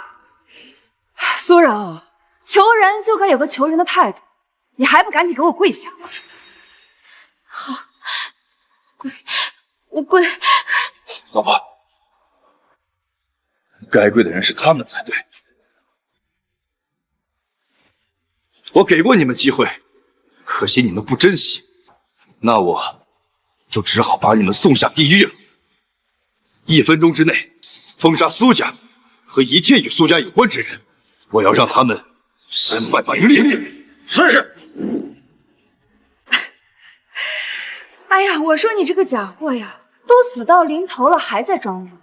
苏柔，求人就该有个求人的态度，你还不赶紧给我跪下！好，我跪。老婆，该跪的人是他们才对。我给过你们机会，可惜你们不珍惜，那我就只好把你们送下地狱了。1分钟之内封杀苏家和一切与苏家有关之人，我要让他们身败名裂。是。哎呀，我说你这个假货呀，都死到临头了还在装弱，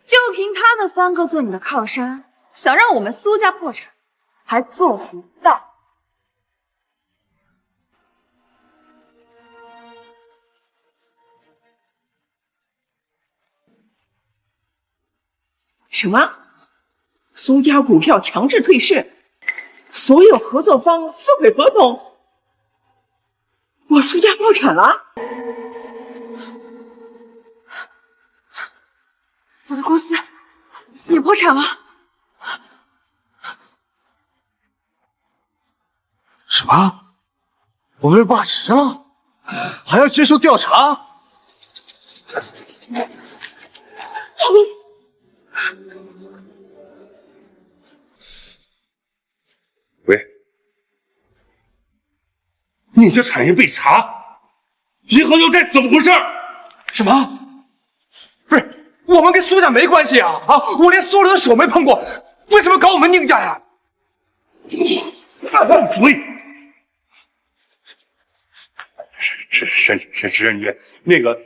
就凭他们3个做你的靠山，想让我们苏家破产，还做不到。什么？苏家股票强制退市，所有合作方撕毁合同，我苏家破产了？我的公司也破产了。什么？我被罢职了，还要接受调查？喂，你这产业被查，银行要债怎么回事？什么？不是，我们跟苏家没关系啊！我连苏人的手没碰过，为什么搞我们宁家呀？你闭嘴！沈君，那个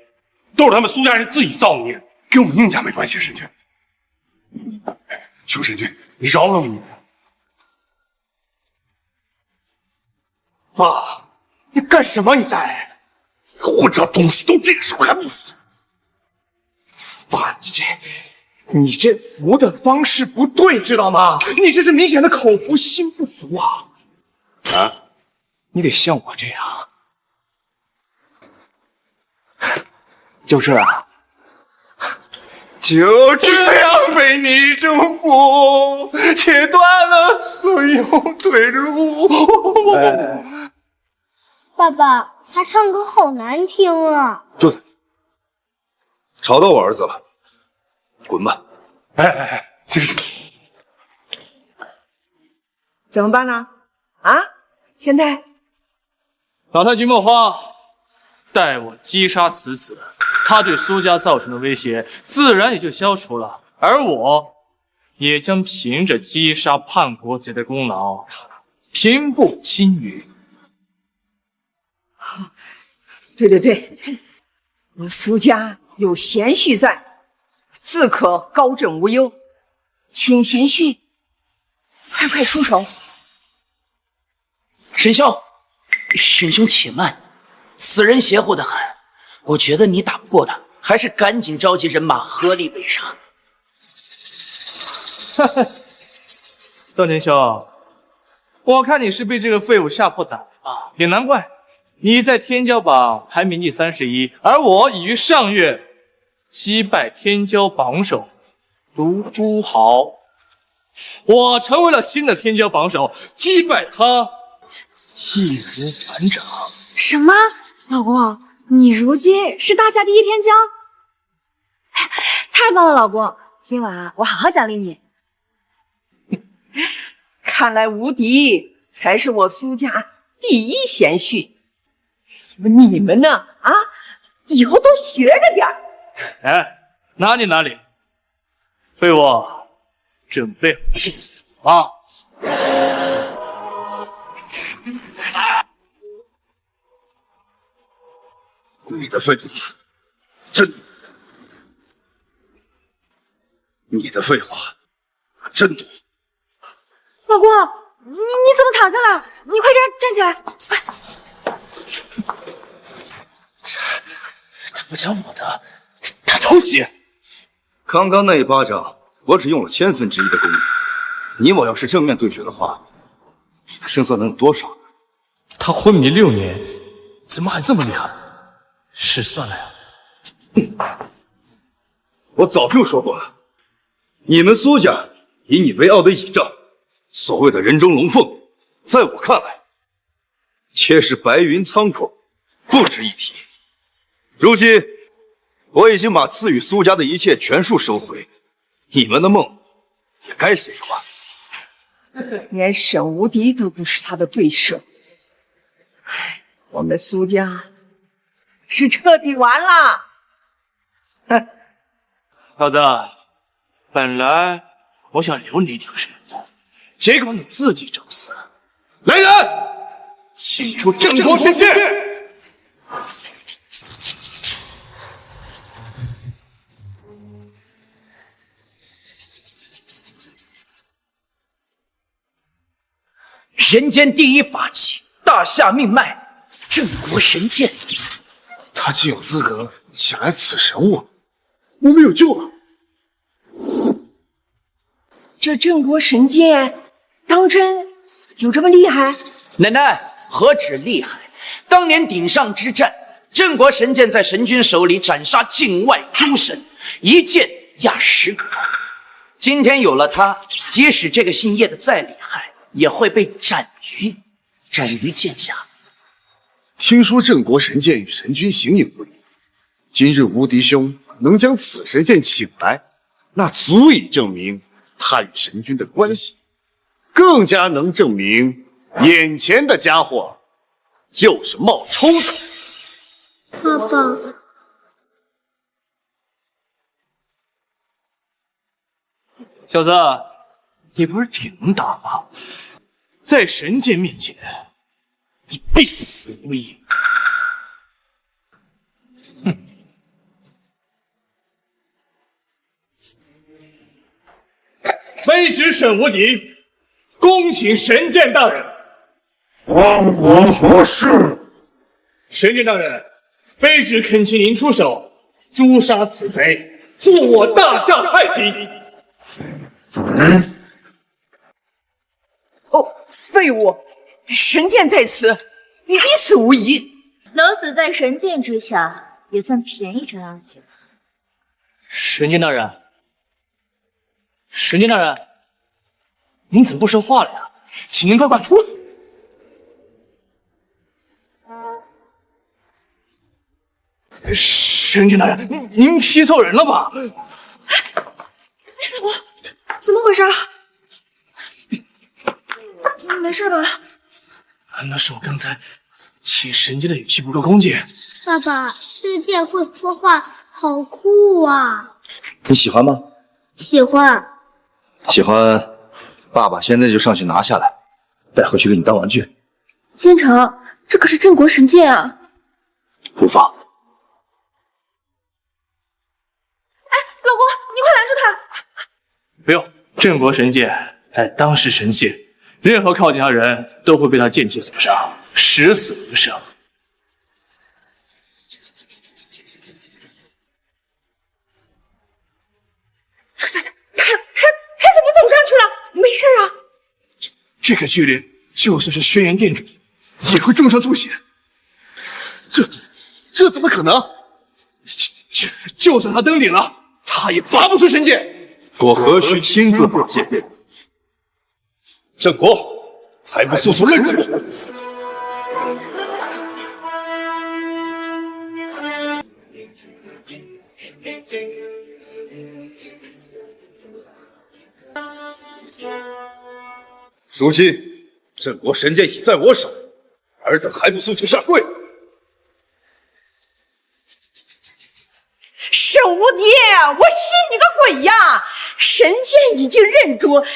都是他们苏家人自己造孽，跟我们宁家没关系。沈君，求沈君，你饶了我们！爸，你干什么？你在混账东西，都这个时候还不服？爸，你这服的方式不对，知道吗？你这是明显的口服心不服啊！啊，你得像我这样，就这样，就这样被你征服，切断了所有退路。爸爸，他唱歌好难听啊！住嘴！吵到我儿子了，滚吧！哎，这是怎么办呢？啊？现在老太君莫慌，待我击杀此子，他对苏家造成的威胁自然也就消除了，而我也将凭着击杀叛国贼的功劳，平步青云。对，我苏家有贤婿在，自可高枕无忧。请贤婿快出手！沈兄且慢，此人邪乎得很，我觉得你打不过他，还是赶紧召集人马合力围杀。段天兄，我看你是被这个废物吓破胆了，也难怪。你在天骄榜排名第31，而我已于上月击败天骄榜首卢都豪，我成为了新的天骄榜首，击败他易如反掌。什么？老公，你如今是大夏第一天骄？太棒了，老公，今晚我好好奖励你。看来无敌才是我苏家第一贤婿。你们呢？啊，以后都学着点儿。哎，哪里，废物，准备去死吧！你的废话真多，你的废话真多。老公，你怎么躺下了？你快点站起来！快！他不讲武德，他偷袭！刚刚那一巴掌，我只用了1/1000的功力。你我要是正面对决的话，你的胜算能有多少？他昏迷6年，怎么还这么厉害？失算了呀！我早就说过了，你们苏家以你为傲的倚仗，所谓的人中龙凤，在我看来，皆是白云苍狗，不值一提。如今我已经把赐予苏家的一切全数收回，你们的梦也该随完。连沈无敌都不是他的对手，我们苏家是彻底完了。老子，本来我想留你一条生路，结果你自己找死。来人，请出镇国神剑！人间第一法器，大夏命脉，镇国神剑。他竟有资格抢来此神物，我们有救了。这镇国神剑当真有这么厉害？奶奶何止厉害，当年顶上之战，镇国神剑在神君手里斩杀境外诸神，一剑压10个。今天有了它，即使这个姓叶的再厉害，也会被斩于剑下。听说镇国神剑与神君形影不离，今日无敌兄能将此神剑请来，那足以证明他与神君的关系，更加能证明眼前的家伙就是冒充的。爸爸，小子，你不是挺能打吗？在神剑面前，你必死无疑。哼！卑职沈无敌，恭请神剑大人。关我何事？神剑大人，卑职恳请您出手，诛杀此贼，护我大夏太平。哦，废物！神剑在此，你必死无疑。能死在神剑之下，也算便宜这二姐。神剑大人，神剑大人，您怎么不说话了呀？请您快出来！神剑大人，您劈错人了吧？我怎么回事？你没事吧？那是我刚才请神剑的语气不够恭敬。爸爸，这剑会说话，好酷啊！你喜欢吗？喜欢。喜欢，爸爸现在就上去拿下来，带回去给你当玩具。千城，这可是镇国神剑啊！无妨。老公，你快拦住他！不用，镇国神剑乃当世神器，任何靠近他人都会被他剑气所伤，十死无生。他怎么走上去了？没事啊？这个距离，就算是轩辕殿主，也会重伤吐血。这怎么可能？就算他登顶了，他也拔不出神剑。我何须亲自把剑？郑国，还不速速认主！如今镇国神剑已在我手，尔等还不速速下跪！沈无敌，我信你个鬼呀！神剑已经认主，他就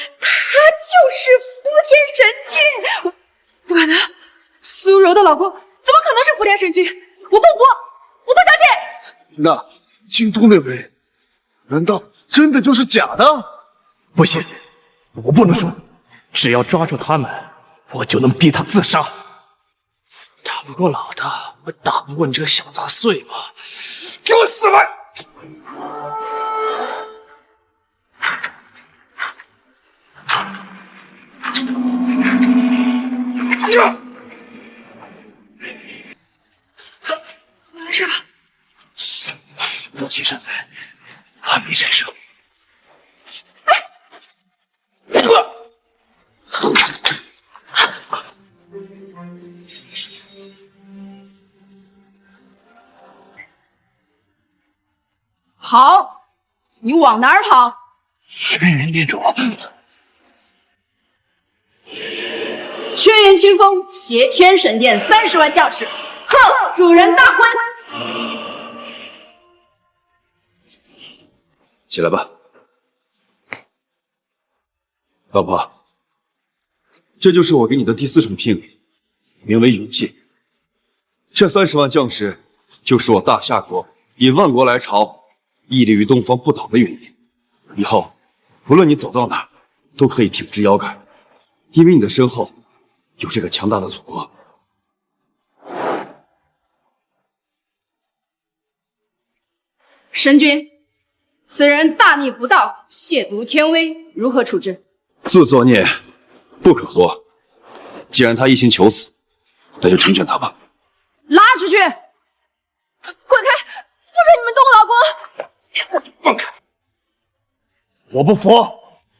是福天神君。不可能，苏柔的老公怎么可能是福天神君？我不服，我不相信！那京都那位，难道真的就是假的？不行，我不能输。只要抓住他们，我就能逼他自杀。打不过老大，我打不过你这个小杂碎吗？给我死来！没事吧？若其善哉，寒梅善生。好，你往哪儿跑？轩辕店主，轩辕清风挟天神殿30万将士，贺主人大婚。起来吧，老婆，这就是我给你的第4重聘礼，名为游记。这30万将士，就是我大夏国引万国来朝，屹立于东方不倒的原因。以后，无论你走到哪儿，都可以挺直腰杆，因为你的身后有这个强大的祖国。神君，此人大逆不道，亵渎天威，如何处置？自作孽不可活。既然他一心求死，那就成全他吧。拉出去！滚开！不准你们动我老公！放开！我不服！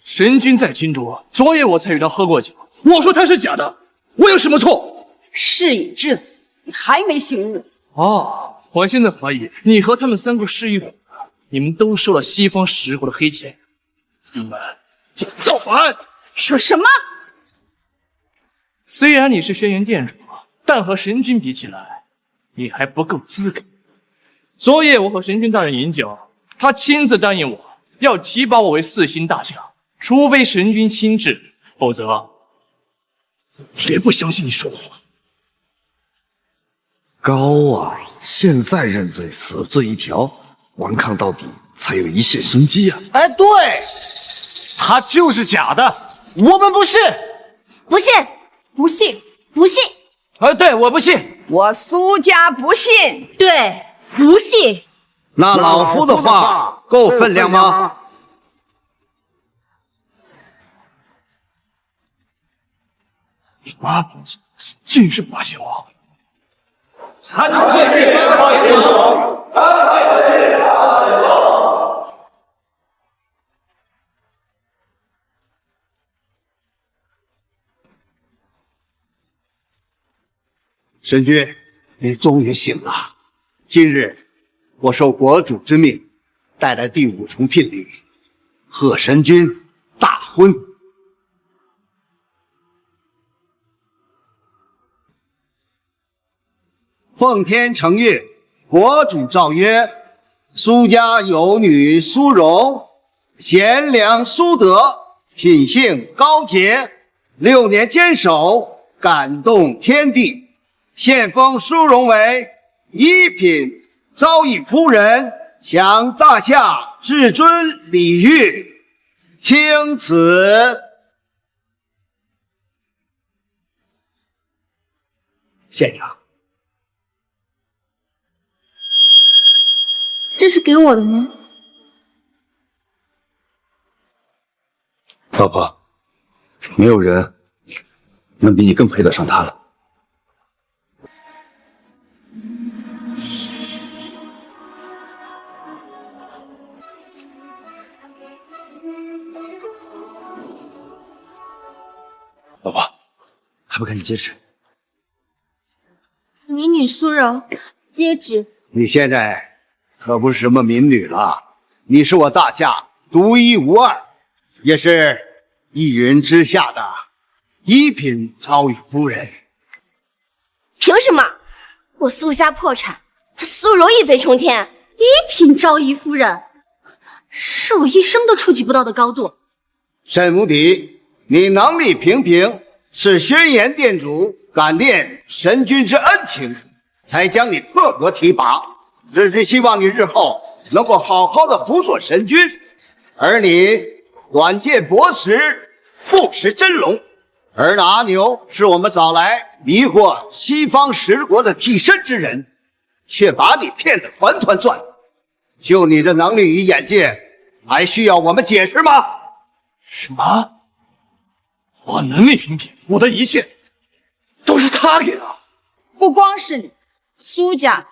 神君在京都，昨夜我才与他喝过酒。我说他是假的，我有什么错？事已至此，你还没醒悟？哦，我现在怀疑你和他们3个是一伙的，你们都收了西方10国的黑钱，你们要造反！说什么？虽然你是轩辕殿主，但和神君比起来，你还不够资格。昨夜我和神君大人饮酒，他亲自答应我要提拔我为4星大将，除非神君亲至，否则绝不相信你说的话。高啊，现在认罪，死罪一条，顽抗到底才有一线生机啊！哎，对，他就是假的，我们不信，不信，不信，不信。对，我不信，我苏家不信，对，不信。那老夫的话够分量吗？什么？竟是八仙王！参见八仙王！参见八仙王！神君，你终于醒了。今日我受国主之命，带来第5重聘礼，贺神君大婚。奉天承运，国主诏曰：苏家有女苏荣，贤良淑德，品性高洁，6年坚守，感动天地。现封苏荣为1品昭义夫人，享大夏至尊礼遇，钦此。县长，这是给我的吗？老婆，没有人能比你更配得上他了。老婆，还不赶紧接旨！你女苏柔，接旨。你现在可不是什么民女了，你是我大夏独一无二，也是一人之下的1品昭义夫人。凭什么？我苏家破产，他苏柔一飞冲天？1品昭义夫人，是我一生都触及不到的高度。沈无敌，你能力平平，是轩辕殿主感念神君之恩情，才将你特格提拔。只是希望你日后能够好好的辅佐神君，而你短见薄识，不是真龙，而那阿牛是我们找来迷惑西方十国的替身之人，却把你骗得团团转。就你这能力与眼界，还需要我们解释吗？什么？我能力平平，我的一切都是他给的。不光是你，苏家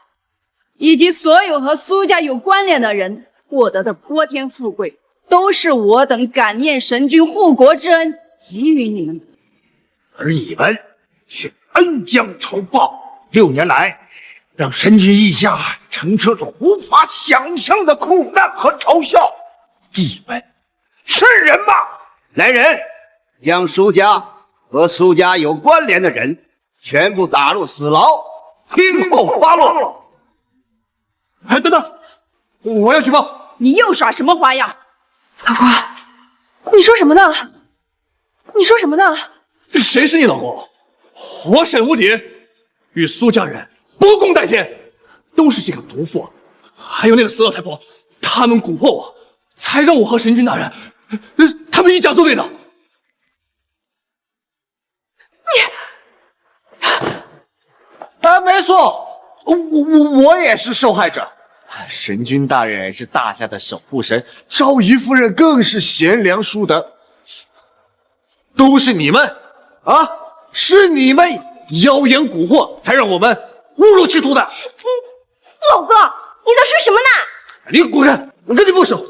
以及所有和苏家有关联的人获得的波天富贵，都是我等感念神君护国之恩给予你们的。而你们却恩将仇报，6年来让神君一家承受着无法想象的苦难和嘲笑。你们是人吗？来人，将苏家和苏家有关联的人全部打入死牢，听候发落。哎，等等，我要举报！你又耍什么花样？老公，你说什么呢？你说什么呢？谁是你老公？我沈无敌与苏家人不共戴天，都是这个毒妇，还有那个死老太婆，他们蛊惑我，才让我和神君大人，他们一家作对的。啊，没错，我也是受害者。神君大人是大夏的守护神，昭仪夫人更是贤良淑德，都是你们啊！是你们妖言蛊惑，才让我们误入歧途的。老公，你在说什么呢？你滚开！我跟你不熟。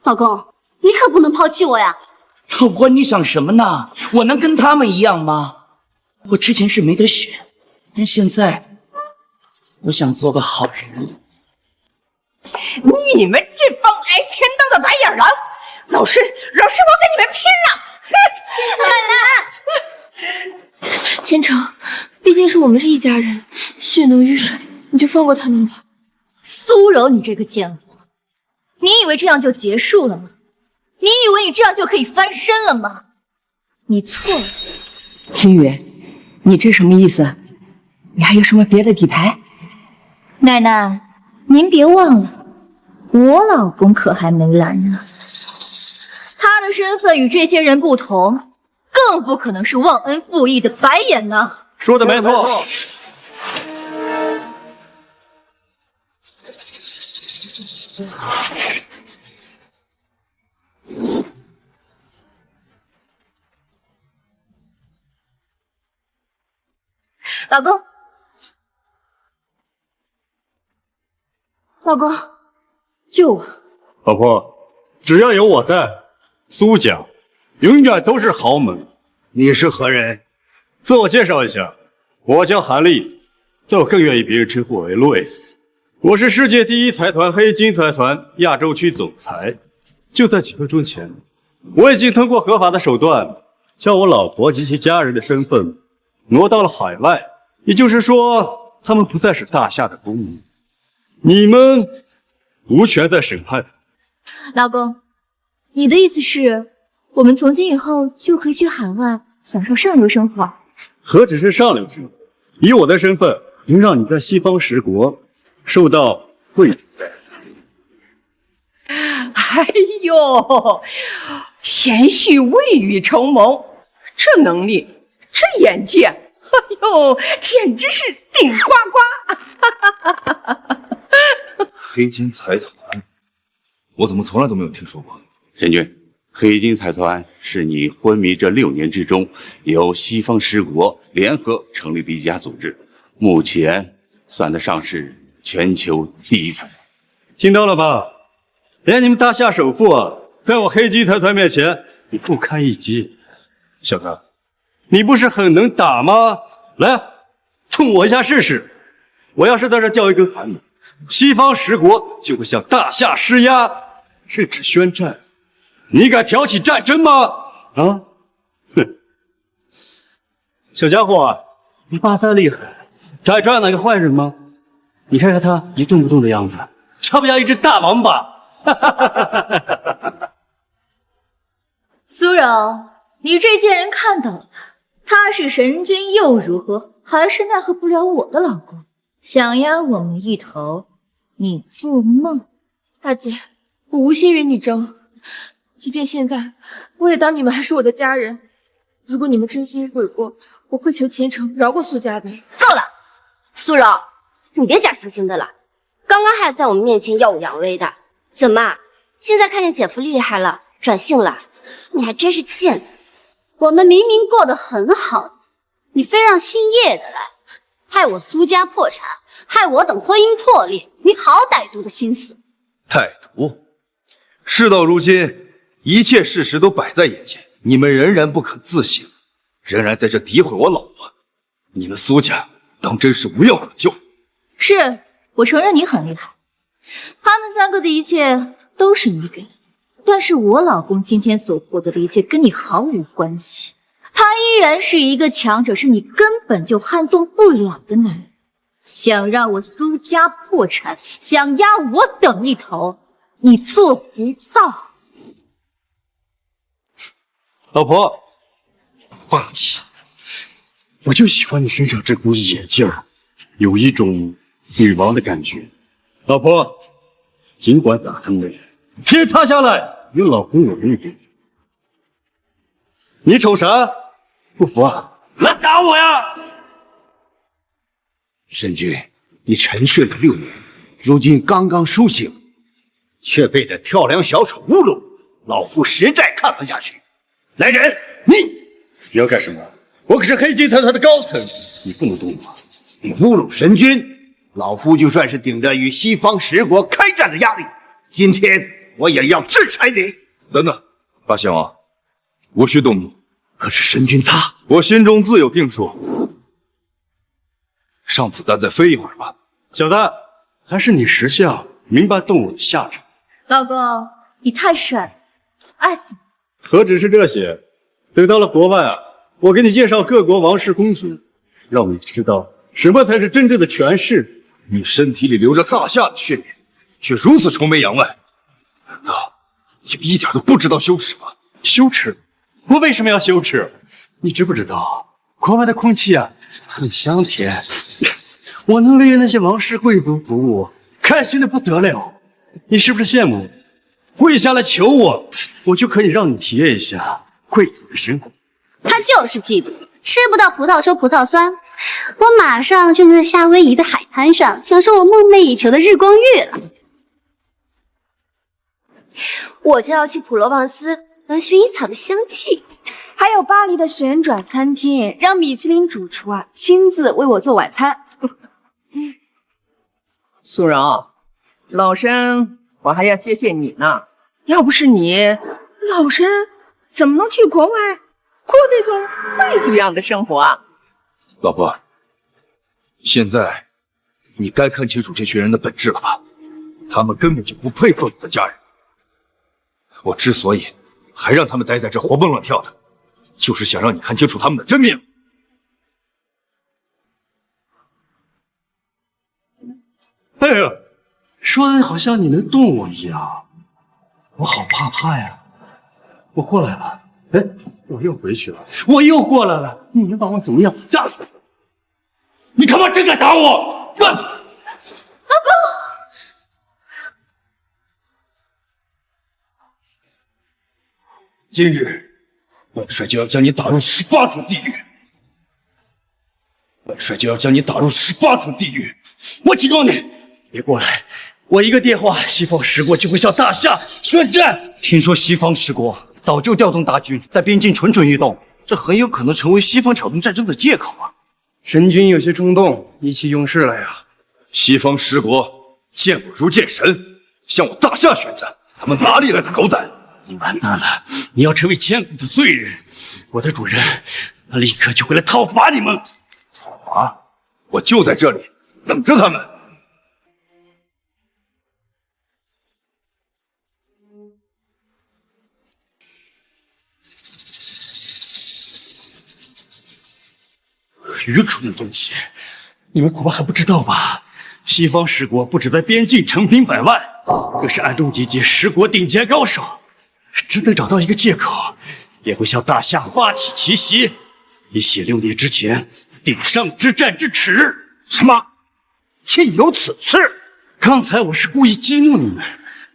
老公，你可不能抛弃我呀！老婆，你想什么呢？我能跟他们一样吗？我之前是没得选，但现在我想做个好人。你们这帮挨千刀的白眼狼，老师，我跟你们拼了！奶奶，千城，毕竟是我们是一家人，血浓于水，你就放过他们吧。苏柔，你这个贱货，你以为这样就结束了吗？你以为你这样就可以翻身了吗？你错了。听雨，你这什么意思？你还有什么别的底牌？奶奶，您别忘了，我老公可还没来呢。他的身份与这些人不同，更不可能是忘恩负义的白眼狼。说的没错。老公，老公，救我！老婆，只要有我在，苏家永远都是豪门。你是何人？自我介绍一下，我叫韩立，但我更愿意别人称呼我为路易斯。我是世界第一财团黑金财团亚洲区总裁。就在几分钟前，我已经通过合法的手段，将我老婆及其家人的身份挪到了海外，也就是说，他们不再是大夏的公民。你们无权再审判他。老公，你的意思是，我们从今以后就可以去海外享受上流生活？何止是上流生活，以我的身份，能让你在西方十国受到贵待。哎呦，贤婿未雨绸缪，这能力，这眼界，哎呦，简直是顶呱呱！黑金财团，我怎么从来都没有听说过？神君，黑金财团是你昏迷这6年之中，由西方10国联合成立的一家组织，目前算得上是全球第一财团。听到了吧？连你们大夏首富啊，在我黑金财团面前，你不堪一击。小子，你不是很能打吗？来，冲我一下试试！我要是在这掉一根汗毛，西方10国就会向大夏施压，甚至宣战。你敢挑起战争吗？啊！哼！小家伙，你爸再厉害，他还抓哪个坏人吗？你看看他一动不动的样子，像不像一只大王八？苏柔，你这贱人看到了吧？他是神君又如何？还是奈何不了我的老公。想压我们一头，你做梦！大姐，我无心与你争，即便现在，我也当你们还是我的家人。如果你们真心悔过，我会求虔诚饶过苏家的。够了，苏柔，你别假惺惺的了。刚刚还在我们面前耀武扬威的，怎么现在看见姐夫厉害了，转性了？你还真是贱。我们明明过得很好，你非让姓叶的来，害我苏家破产，害我等婚姻破裂，你好歹毒的心思！歹毒！事到如今，一切事实都摆在眼前，你们仍然不肯自省，仍然在这诋毁我老婆，你们苏家当真是无药可救。是，我承认你很厉害，他们三个的一切都是你给的，但是我老公今天所获得的一切跟你毫无关系，他依然是一个强者，是你根本就撼动不了的男人。想让我苏家破产，想压我等一头，你做不到。老婆，霸气！我就喜欢你身上这股野劲儿，有一种女王的感觉。老婆，尽管打他们，天塌下来有老公有人顶。你瞅啥？不服啊？来打我呀！申君，你沉睡了6年，如今刚刚苏醒，却被这跳梁小丑侮辱，老夫实在看不下去。来人，你要干什么？我可是黑金财团的高层，你不能动我。你侮辱神君，老夫就算是顶着与西方10国开战的压力，今天我也要制裁你。等等，八仙王，无需动怒。可是神君他，我心中自有定数。让子弹再飞一会儿吧。小子，还是你识相，明白动物的下场。老公，你太帅了，爱死你！何止是这些，等到了国外啊，我给你介绍各国王室公主，让你知道什么才是真正的权势。你身体里流着大夏的血液，却如此崇媚洋外，难道就一点都不知道羞耻吗？羞耻？我为什么要羞耻？你知不知道，国外的空气啊很香甜，我能为那些王室贵族服务，开心的不得了。你是不是羡慕？跪下来求我，我就可以让你体验一下贵族的生活。他就是嫉妒，吃不到葡萄说葡萄酸。我马上就能在夏威夷的海滩上享受我梦寐以求的日光浴了。我就要去普罗旺斯闻薰衣草的香气，还有巴黎的旋转餐厅，让米其林主厨啊亲自为我做晚餐。苏柔，老身我还要谢谢你呢，要不是你，老身怎么能去国外过那种贵族样的生活啊？老婆，现在你该看清楚这群人的本质了吧？他们根本就不配做你的家人。我之所以还让他们待在这活蹦乱跳的，就是想让你看清楚他们的真面目。哎呀，说的好像你能动我一样，我好怕呀！我过来了，哎，我又回去了，我又过来了，你能把我怎么样？打死！你他妈真敢打我！干！老公，今日本帅就要将你打入18层地狱！本帅就要将你打入18层地狱！我警告你，别过来！我一个电话，西方10国就会向大夏宣战。听说西方10国早就调动大军在边境蠢蠢欲动，这很有可能成为西方挑动战争的借口啊！神君有些冲动，意气用事了呀。西方10国见我如见神，向我大夏宣战，他们哪里来的狗胆？你完蛋了！你要成为千古的罪人，我的主人立刻就会来讨伐你们。讨伐？我就在这里等着他们。愚蠢的东西，你们恐怕还不知道吧？西方10国不止在边境成兵百万，更是暗中集结10国顶尖高手，只等找到一个借口，也会向大夏发起奇袭，以写6年之前顶上之战之耻。什么？竟有此事？刚才我是故意激怒你们，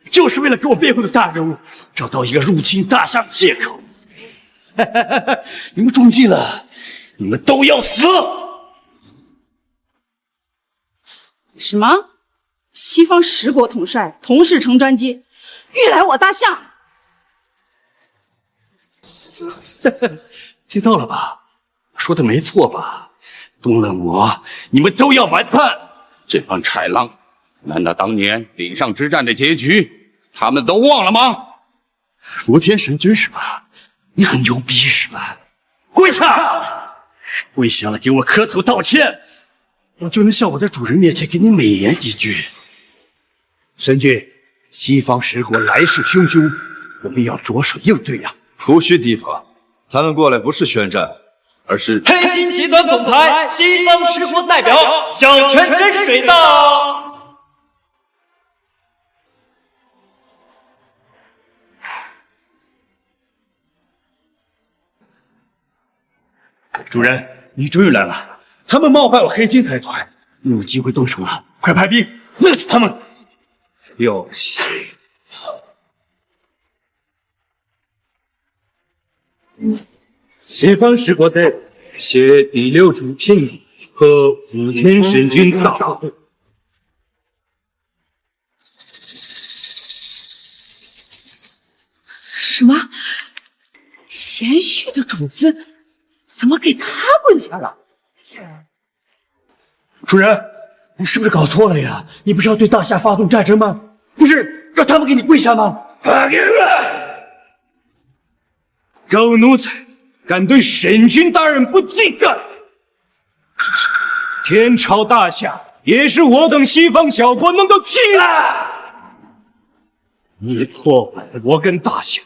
就是为了给我背后的大人物找到一个入侵大夏的借口。你们中计了，你们都要死！什么？西方10国统帅同时乘专机欲来我大夏？听到了吧？说的没错吧？动了我，你们都要完蛋！这帮豺狼，难道当年顶上之战的结局，他们都忘了吗？如天神君是吧？你很牛逼是吧？跪下！跪下了，给我磕头道歉，我就能像我的主人面前给你美言几句。神君，西方10国来势汹汹，我们要着手应对呀！不需提防，他们过来不是宣战，而是黑金集团总裁，西方10国代表小泉真水到。主人，你终于来了！他们冒犯我黑金财团，你有机会动手了，快派兵弄死他们！有。西方10国代表携第6主聘礼和武天神君大会。什么？贤婿的主子怎么给他跪下了？主人，你是不是搞错了呀？你不是要对大夏发动战争吗？不是让他们给你跪下吗？狗奴才，敢对神君大人不敬！天朝大夏也是我等西方小国能够替代。你破坏了我跟大夏、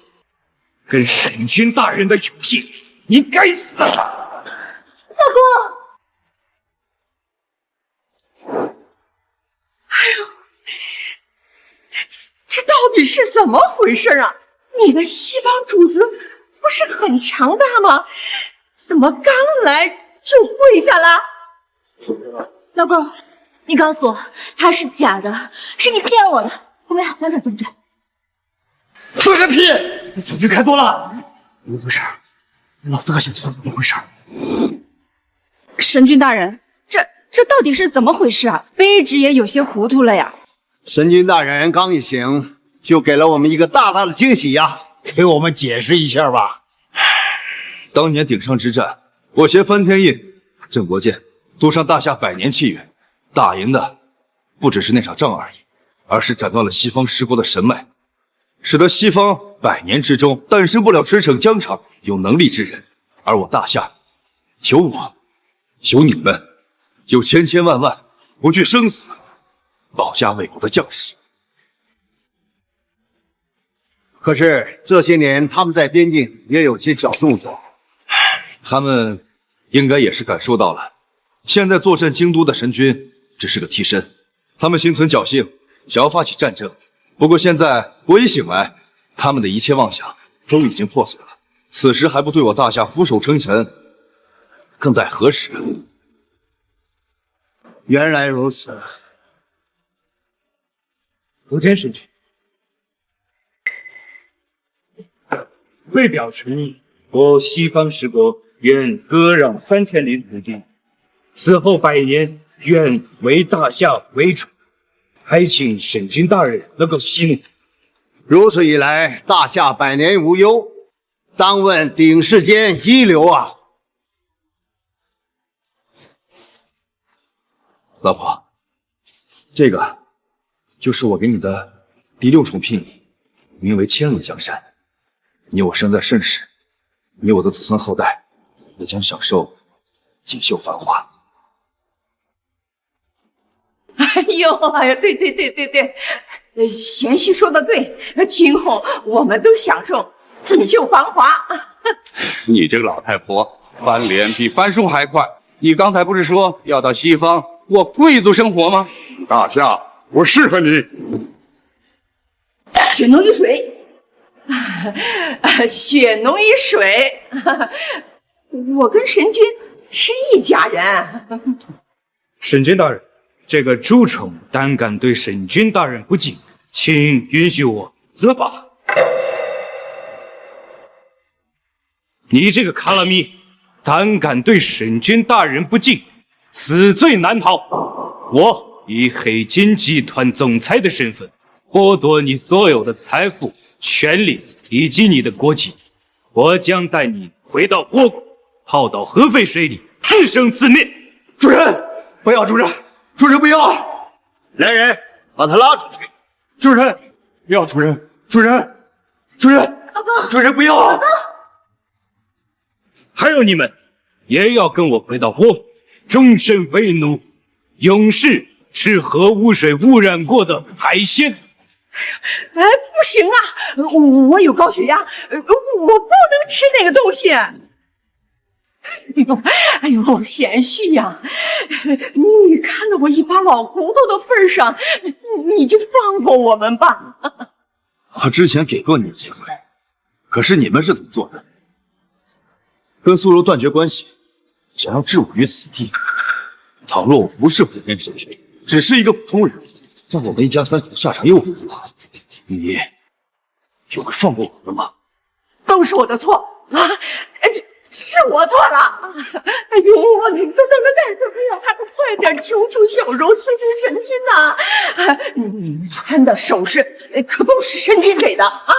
跟神君大人的友谊，你该死！大哥。哎呦，这到底是怎么回事啊？你的西方主子不是很强大吗？怎么刚来就跪下了？老公，你告诉我他是假的，是你骗我的，我们俩翻转对不对？放个屁！酒精开多了，怎么回事？老子还想知道怎么回事。神君大人，这到底是怎么回事啊？卑职也有些糊涂了呀。神君大人刚一醒，就给了我们一个大大的惊喜呀！给我们解释一下吧。当年鼎上之战，我携翻天印、镇国剑督上大夏100年契约，打赢的不只是那场仗而已，而是斩断了西方10国的神脉，使得西方100年之中诞生不了驰骋疆场有能力之人。而我大夏，有我，有你们，有千千万万不惧生死、保家卫国的将士。可是这些年他们在边境也有些小动作，他们应该也是感受到了，现在坐镇京都的神君只是个替身，他们心存侥幸，想要发起战争。不过现在我一醒来，他们的一切妄想都已经破碎了。此时还不对我大夏俯首称臣，更待何时？原来如此。武天神君，为表诚意，我西方10国愿割让3000里土地，此后100年愿为大夏为主，还请神君大人能够息怒。如此一来，大夏100年无忧，当问鼎世间一流啊！老婆，这个就是我给你的第6重聘礼，名为千里江山。你我生在盛世，你我的子孙后代也将享受锦绣繁华。哎呦，对，贤婿说的对，今后我们都享受锦绣繁华。你这个老太婆翻脸比翻书还快！你刚才不是说要到西方过贵族生活吗？大夏，我适合你。血浓于水。血浓于水，我跟神君是一家人。神君大人，这个蛀虫胆敢对神君大人不敬，请允许我责罚他。你这个卡拉米，胆敢对神君大人不敬，死罪难逃。我以黑金集团总裁的身份，剥夺你所有的财富、权利以及你的国籍。我将带你回到倭国，泡到核废水里，自生自灭。主人，不要，主人，主人不要！来人，把他拉出去！主人，不要，主人，主人，主人，老公，主人不要！老公，还有你们，也要跟我回到倭国，终身为奴，永世吃核污水污染过的海鲜。哎，不行啊，我有高血压，我不能吃那个东西。哎呦，贤婿呀，你看到我一把老骨头的份上，你就放过我们吧。我之前给过你机会，可是你们是怎么做的？跟苏柔断绝关系，想要置我于死地。倘若我不是福天神君，只是一个普通人，那我们一家三口下场又如何？你会放过我们吗？都是我的错啊！是我错了。哎呦，你说他们再怎么样，还不快点求求小柔谢谢神君呐！你穿的首饰可都是神君给的啊！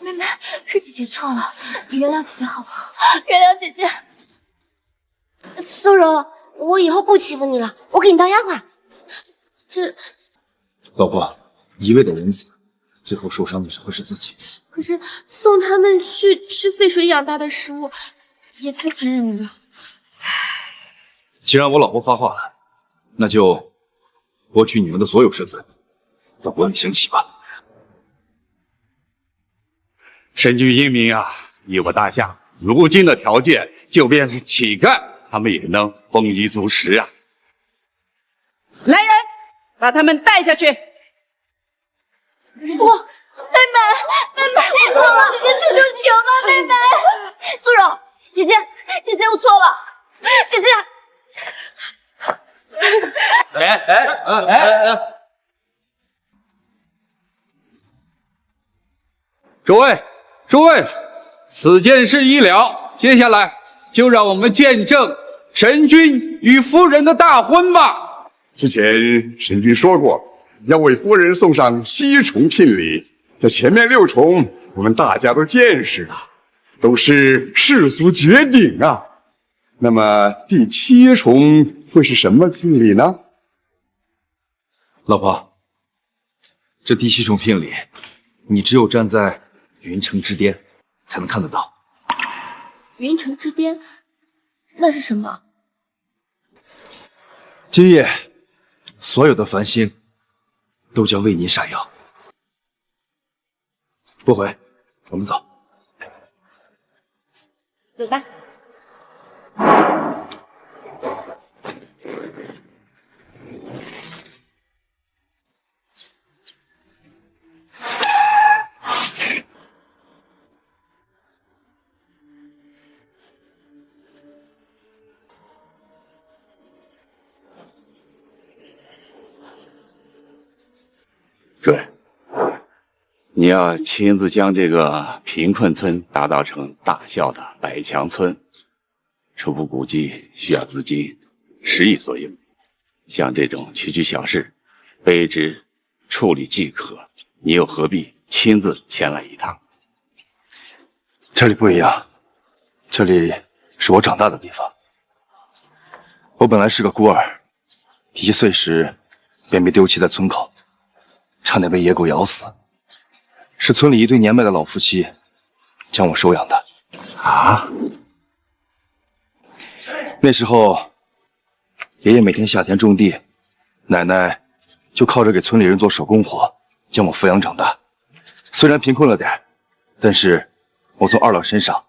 妹妹，是姐姐错了，你原谅姐姐好不好？原谅姐姐。苏柔，我以后不欺负你了，我给你当丫鬟。老婆，一味的仁慈，最后受伤的只会是自己。可是送他们去吃废水养大的食物，也太残忍了吧！既然我老婆发话了，那就剥去你们的所有身份，到国里行乞吧。神君英明啊！以我大夏如今的条件，就变成乞丐，他们也能丰衣足食啊！来人，把他们带下去。妹妹，我错了，姐姐求求情了，妹妹。苏柔，姐姐，我错了，姐姐。哎！诸位，此件事已了，接下来就让我们见证神君与夫人的大婚吧。之前神君说过，要为夫人送上7重聘礼，这前面6重我们大家都见识了，都是世俗绝顶啊。那么第7重会是什么聘礼呢？老婆，这第7重聘礼，你只有站在云城之巅才能看得到。云城之巅，那是什么？今夜，所有的繁星都将为你闪耀。不回，我们走。走吧。对，你要亲自将这个贫困村打造成大孝的百强村，初步估计需要资金10亿左右。像这种区区小事，卑职处理即可，你又何必亲自前来一趟？这里不一样，这里是我长大的地方。我本来是个孤儿，1岁时便被丢弃在村口。差点被野狗咬死，是村里一对年迈的老夫妻将我收养的。啊！那时候，爷爷每天下田种地，奶奶就靠着给村里人做手工活，将我抚养长大。虽然贫困了点，但是我从二老身上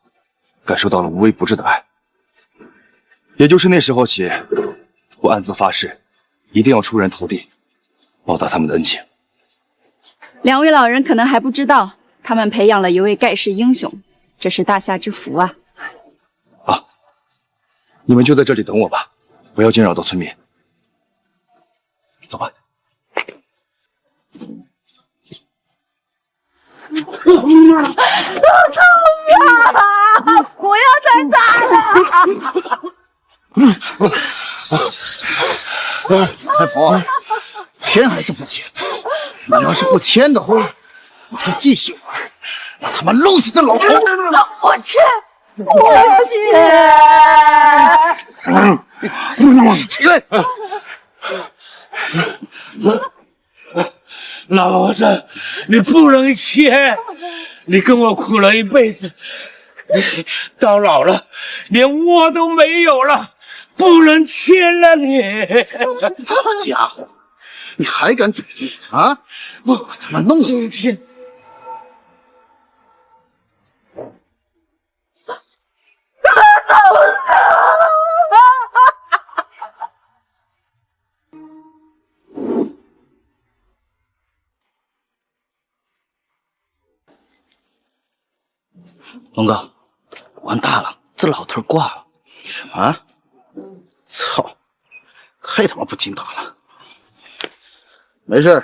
感受到了无微不至的爱。也就是那时候起，我暗自发誓，一定要出人头地，报答他们的恩情。2位老人可能还不知道，他们培养了一位盖世英雄，这是大夏之福啊！你们就在这里等我吧，不要惊扰到村民。走吧。老头啊！不要再打了！太婆，签还是不签？你要是不签的话，我就继续玩，我他妈弄死这老头！我签，起来！老子，你不能签，你跟我苦了一辈子，到老了连窝都没有了，不能签了你！好家伙，你还敢嘴硬啊！我他妈弄死你！龙哥，完蛋了，这老头挂了。什么？操！太他妈不经打了！没事，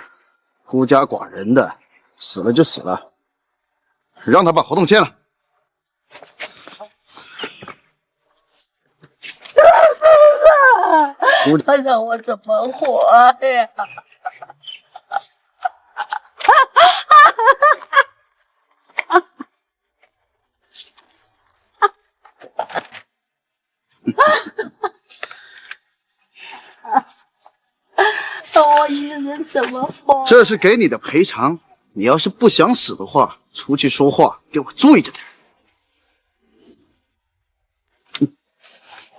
孤家寡人的，死了就死了，让他把合同签了。他让我怎么活呀？让我一人怎么活？这是给你的赔偿。你要是不想死的话，出去说话给我注意着点。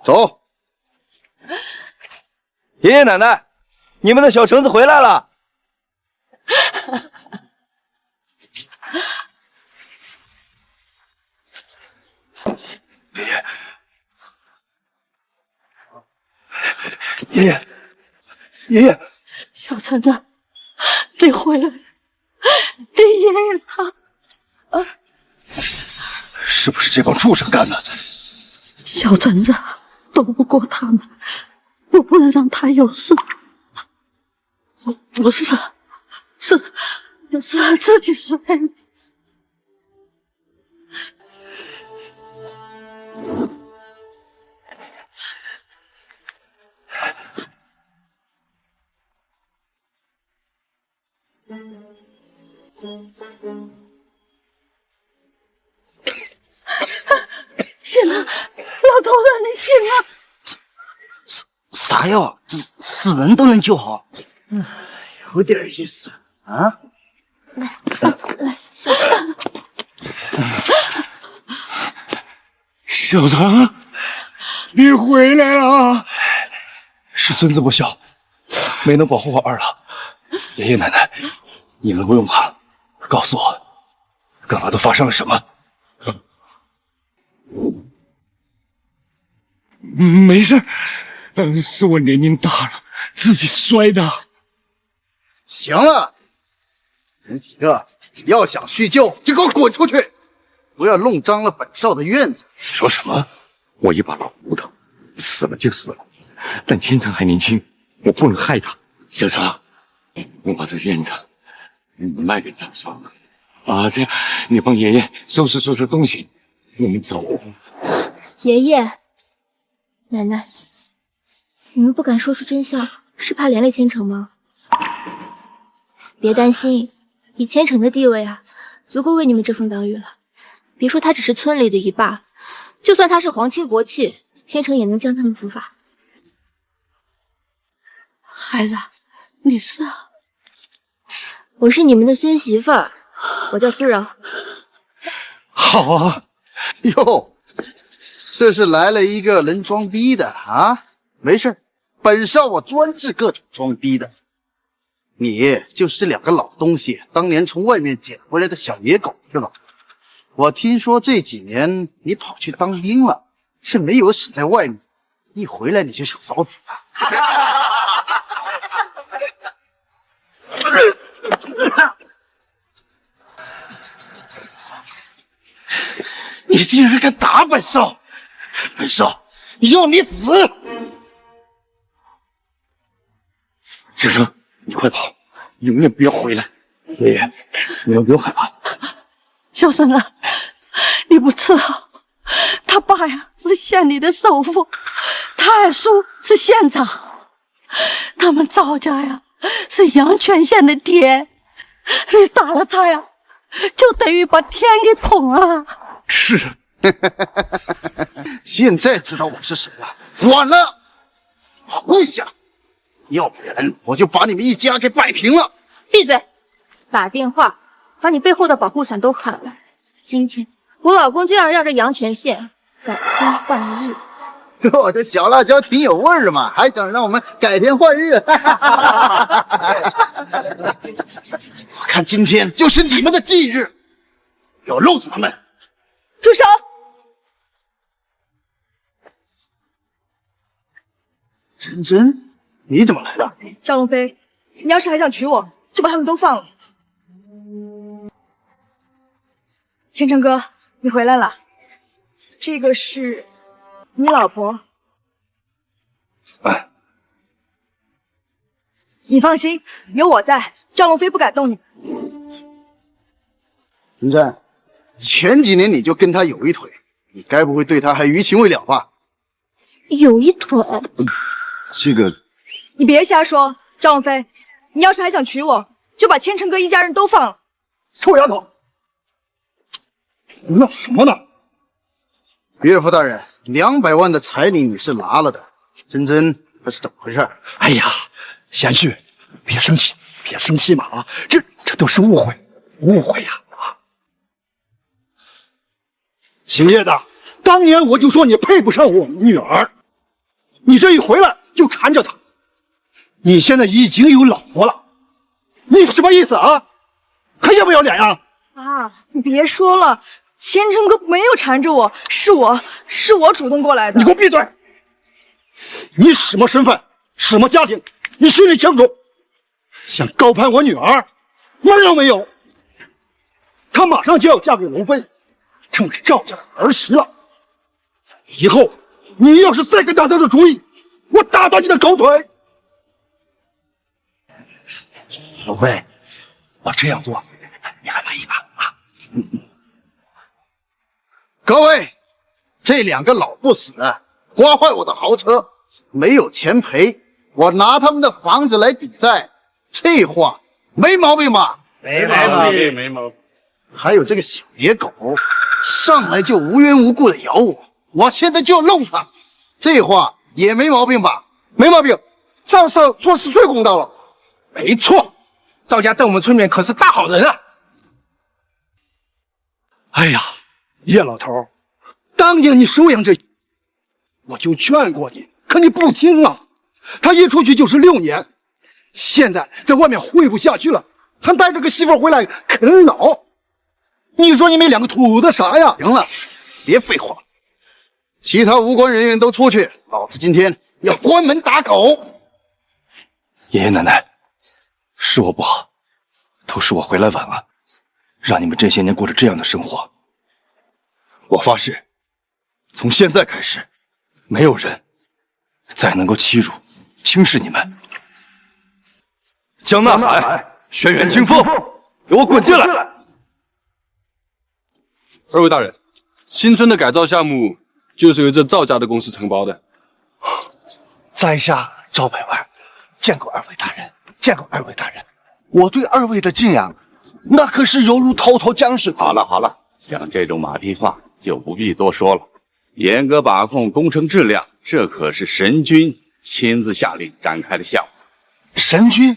走。爷爷奶奶，你们的小橙子回来了。爷爷，爷爷，小橙子，你回来了，你爷爷他，是不是这帮畜生干的？小橙子斗不过他们，我不能让他有事。不是自己睡的。醒了，老头子，你醒了！啥药？死人都能救好？有点意思啊！来，小心。小唐，你回来了！是孙子不孝，没能保护好二老。爷爷奶奶，你们不用怕，告诉我，刚刚都发生了什么？没事，是我年龄大了，自己摔的。行了，你们几个要想叙旧，就给我滚出去，不要弄脏了本少的院子。说什么？我一把老骨头，死了就死了。但千层还年轻，我不能害他。小常，我把这院子卖给张少了啊，这样你帮爷爷收拾收拾东西，我们走。爷爷、奶奶，你们不敢说出真相，是怕连累千层吗？别担心，以千层的地位啊，足够为你们遮风挡雨了。别说他只是村里的一霸，就算他是皇亲国戚，千层也能将他们伏法。孩子，你是？我是你们的孙媳妇儿，我叫苏柔。好啊！哟，这是来了一个能装逼的啊！没事，本少我专治各种装逼的。你就是这两个老东西当年从外面捡回来的小野狗是吧？我听说这几年你跑去当兵了，是没有死在外面，一回来你就想找死啊！你竟然敢打本少！本少，要你死！志成，你快跑，永远不要回来！爷爷，你们不用害怕。小孙啊，你不知道，他爸呀是县里的首富，他二叔是县长，他们赵家呀是阳泉县的爹，你打了他呀，就等于把天给捅了。是，现在知道我是谁了，晚了，跪下，要不然我就把你们一家给摆平了。闭嘴！打电话把你背后的保护伞都喊来。今天我老公就要让这阳泉县改天换日。我这小辣椒挺有味儿嘛，还想让我们改天换日？我看今天就是你们的忌日，要弄死他们！住手！真真，你怎么来了？赵龙飞，你要是还想娶我，就把他们都放了。千成哥，你回来了。这个是你老婆。哎，你放心，有我在，赵龙飞不敢动你。真真，前几年你就跟他有一腿，你该不会对他还余情未了吧？有一腿？这个，你别瞎说，赵龙飞，你要是还想娶我，就把千成哥一家人都放了。臭丫头，你闹什么呢？岳父大人，200万的彩礼你是拿了的，真真这是怎么回事？哎呀，贤婿，别生气，别生气嘛啊！这都是误会，误会呀！姓叶的，当年我就说你配不上我女儿，你这一回来就缠着她，你现在已经有老婆了，你什么意思啊？还要不要脸呀？啊，你别说了，千成哥没有缠着我，是我主动过来的。你给我闭嘴！你什么身份，什么家庭，你心里清楚。想高攀我女儿，门儿都没有。她马上就要嫁给龙飞，成为赵家的儿媳了。以后你要是再敢打她的主意，我打断你的狗腿！龙飞，我这样做，你还满意吧？啊！各位，这2个老不死刮坏我的豪车，没有钱赔，我拿他们的房子来抵债，这话没毛病吧？没毛病，没毛病。还有这个小野狗，上来就无缘无故的咬我，我现在就要弄它，这话也没毛病吧？没毛病，赵少做事最公道了。没错，赵家在我们村里面可是大好人啊！哎呀，叶老头，当年你收养这，我就劝过你，可你不听啊！他一出去就是6年，现在在外面混不下去了，还带着个媳妇回来啃老。你说你们2个图的啥呀？行了，别废话，其他无关人员都出去，老子今天要关门打狗。爷爷奶奶，是我不好，都是我回来晚了，让你们这些年过着这样的生活。我发誓，从现在开始，没有人再能够欺辱、轻视你们。江纳海、轩辕清风，给我滚进来！2位大人，新村的改造项目就是由这赵家的公司承包的。在下赵百万，见过2位大人，见过2位大人。我对2位的敬仰，那可是犹如滔滔江水。好了好了，像这种马屁话就不必多说了。严格把控工程质量，这可是神君亲自下令展开的项目。神君，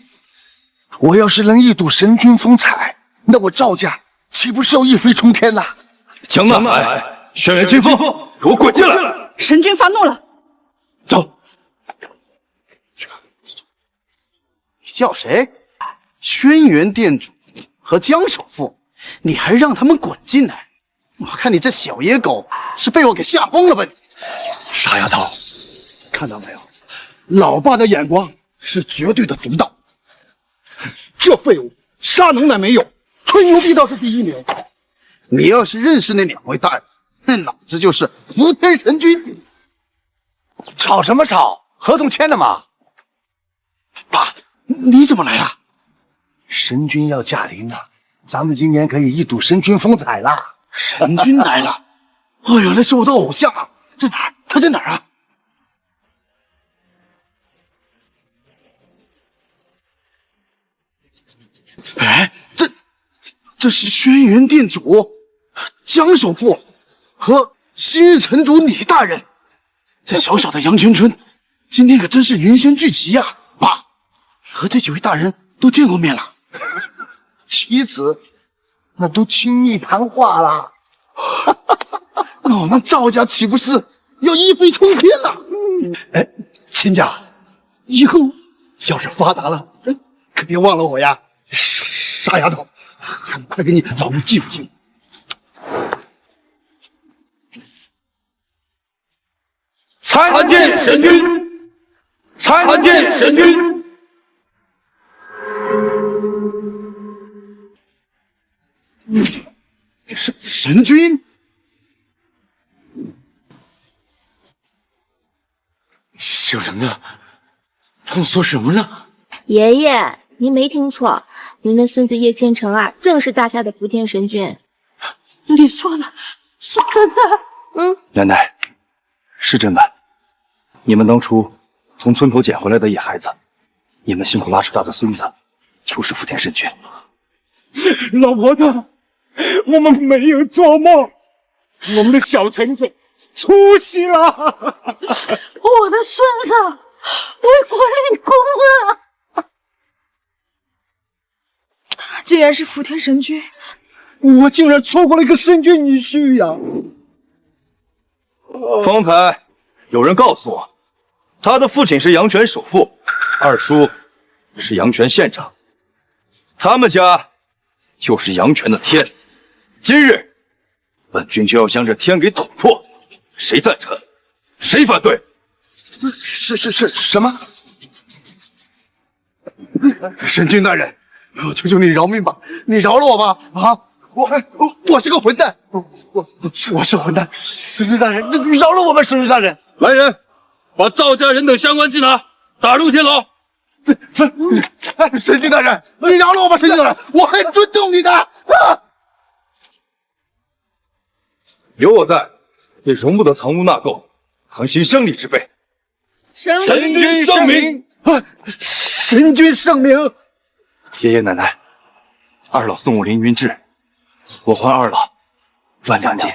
我要是能一睹神君风采，那我赵家岂不是要一飞冲天呐？江纳海、轩辕清风，给我滚进来！神君发怒了，走。你叫谁？轩辕店主和江首富，你还让他们滚进来？我看你这小野狗是被我给吓疯了吧你！傻丫头，看到没有？老爸的眼光是绝对的独到。这废物啥能耐没有，吹牛逼倒是第1名。你要是认识那2位大人，那老子就是福天神君。吵什么吵？合同签了吗？爸，你怎么来了？神君要驾临了，咱们今年可以一睹神君风采了。神君来了！哎呀，那是我的偶像啊！在哪儿？他在哪儿啊？哎，这是轩辕殿主江首富和昔日城主李大人，在小小的阳泉村，今天可真是云仙聚集呀！爸，和这几位大人都见过面了，其次，那都亲密谈话了。那我们赵家岂不是要一飞冲天了？哎，亲家，以后要是发达了，可别忘了我呀！傻丫头，还不快给你老母记不记？参见神君，参见神君。神君，小人呢？他们说什么呢？爷爷，您没听错，您的孙子叶千成啊，正是大夏的福天神君。你说的是真的？奶奶，是真的。你们当初从村头捡回来的野孩子，你们辛苦拉扯大的孙子，就是福天神君。老婆子，我们没有做梦，我们的小橙子出息了。我的孙子为国立功啊！他竟然是福天神君，我竟然错过了一个神君女婿呀！方才有人告诉我，他的父亲是阳泉首富，二叔是阳泉县长，他们家又是阳泉的天。今日本君就要将这天给捅破，谁赞成，谁反对？是什么？神君大人，我求求你饶命吧！你饶了我吧！啊，我是个混蛋，我是混蛋！神君大人，你饶了我吧！神君大人，来人，把赵家人等相关缉拿，打入天牢。神君大人，你饶了我吧！神君大人，我还尊重你的。有我在，也容不得藏污纳垢、横行乡里之辈。神君圣明！神君圣明！爷爷奶奶，二老送我凌云志，我还二老万两金。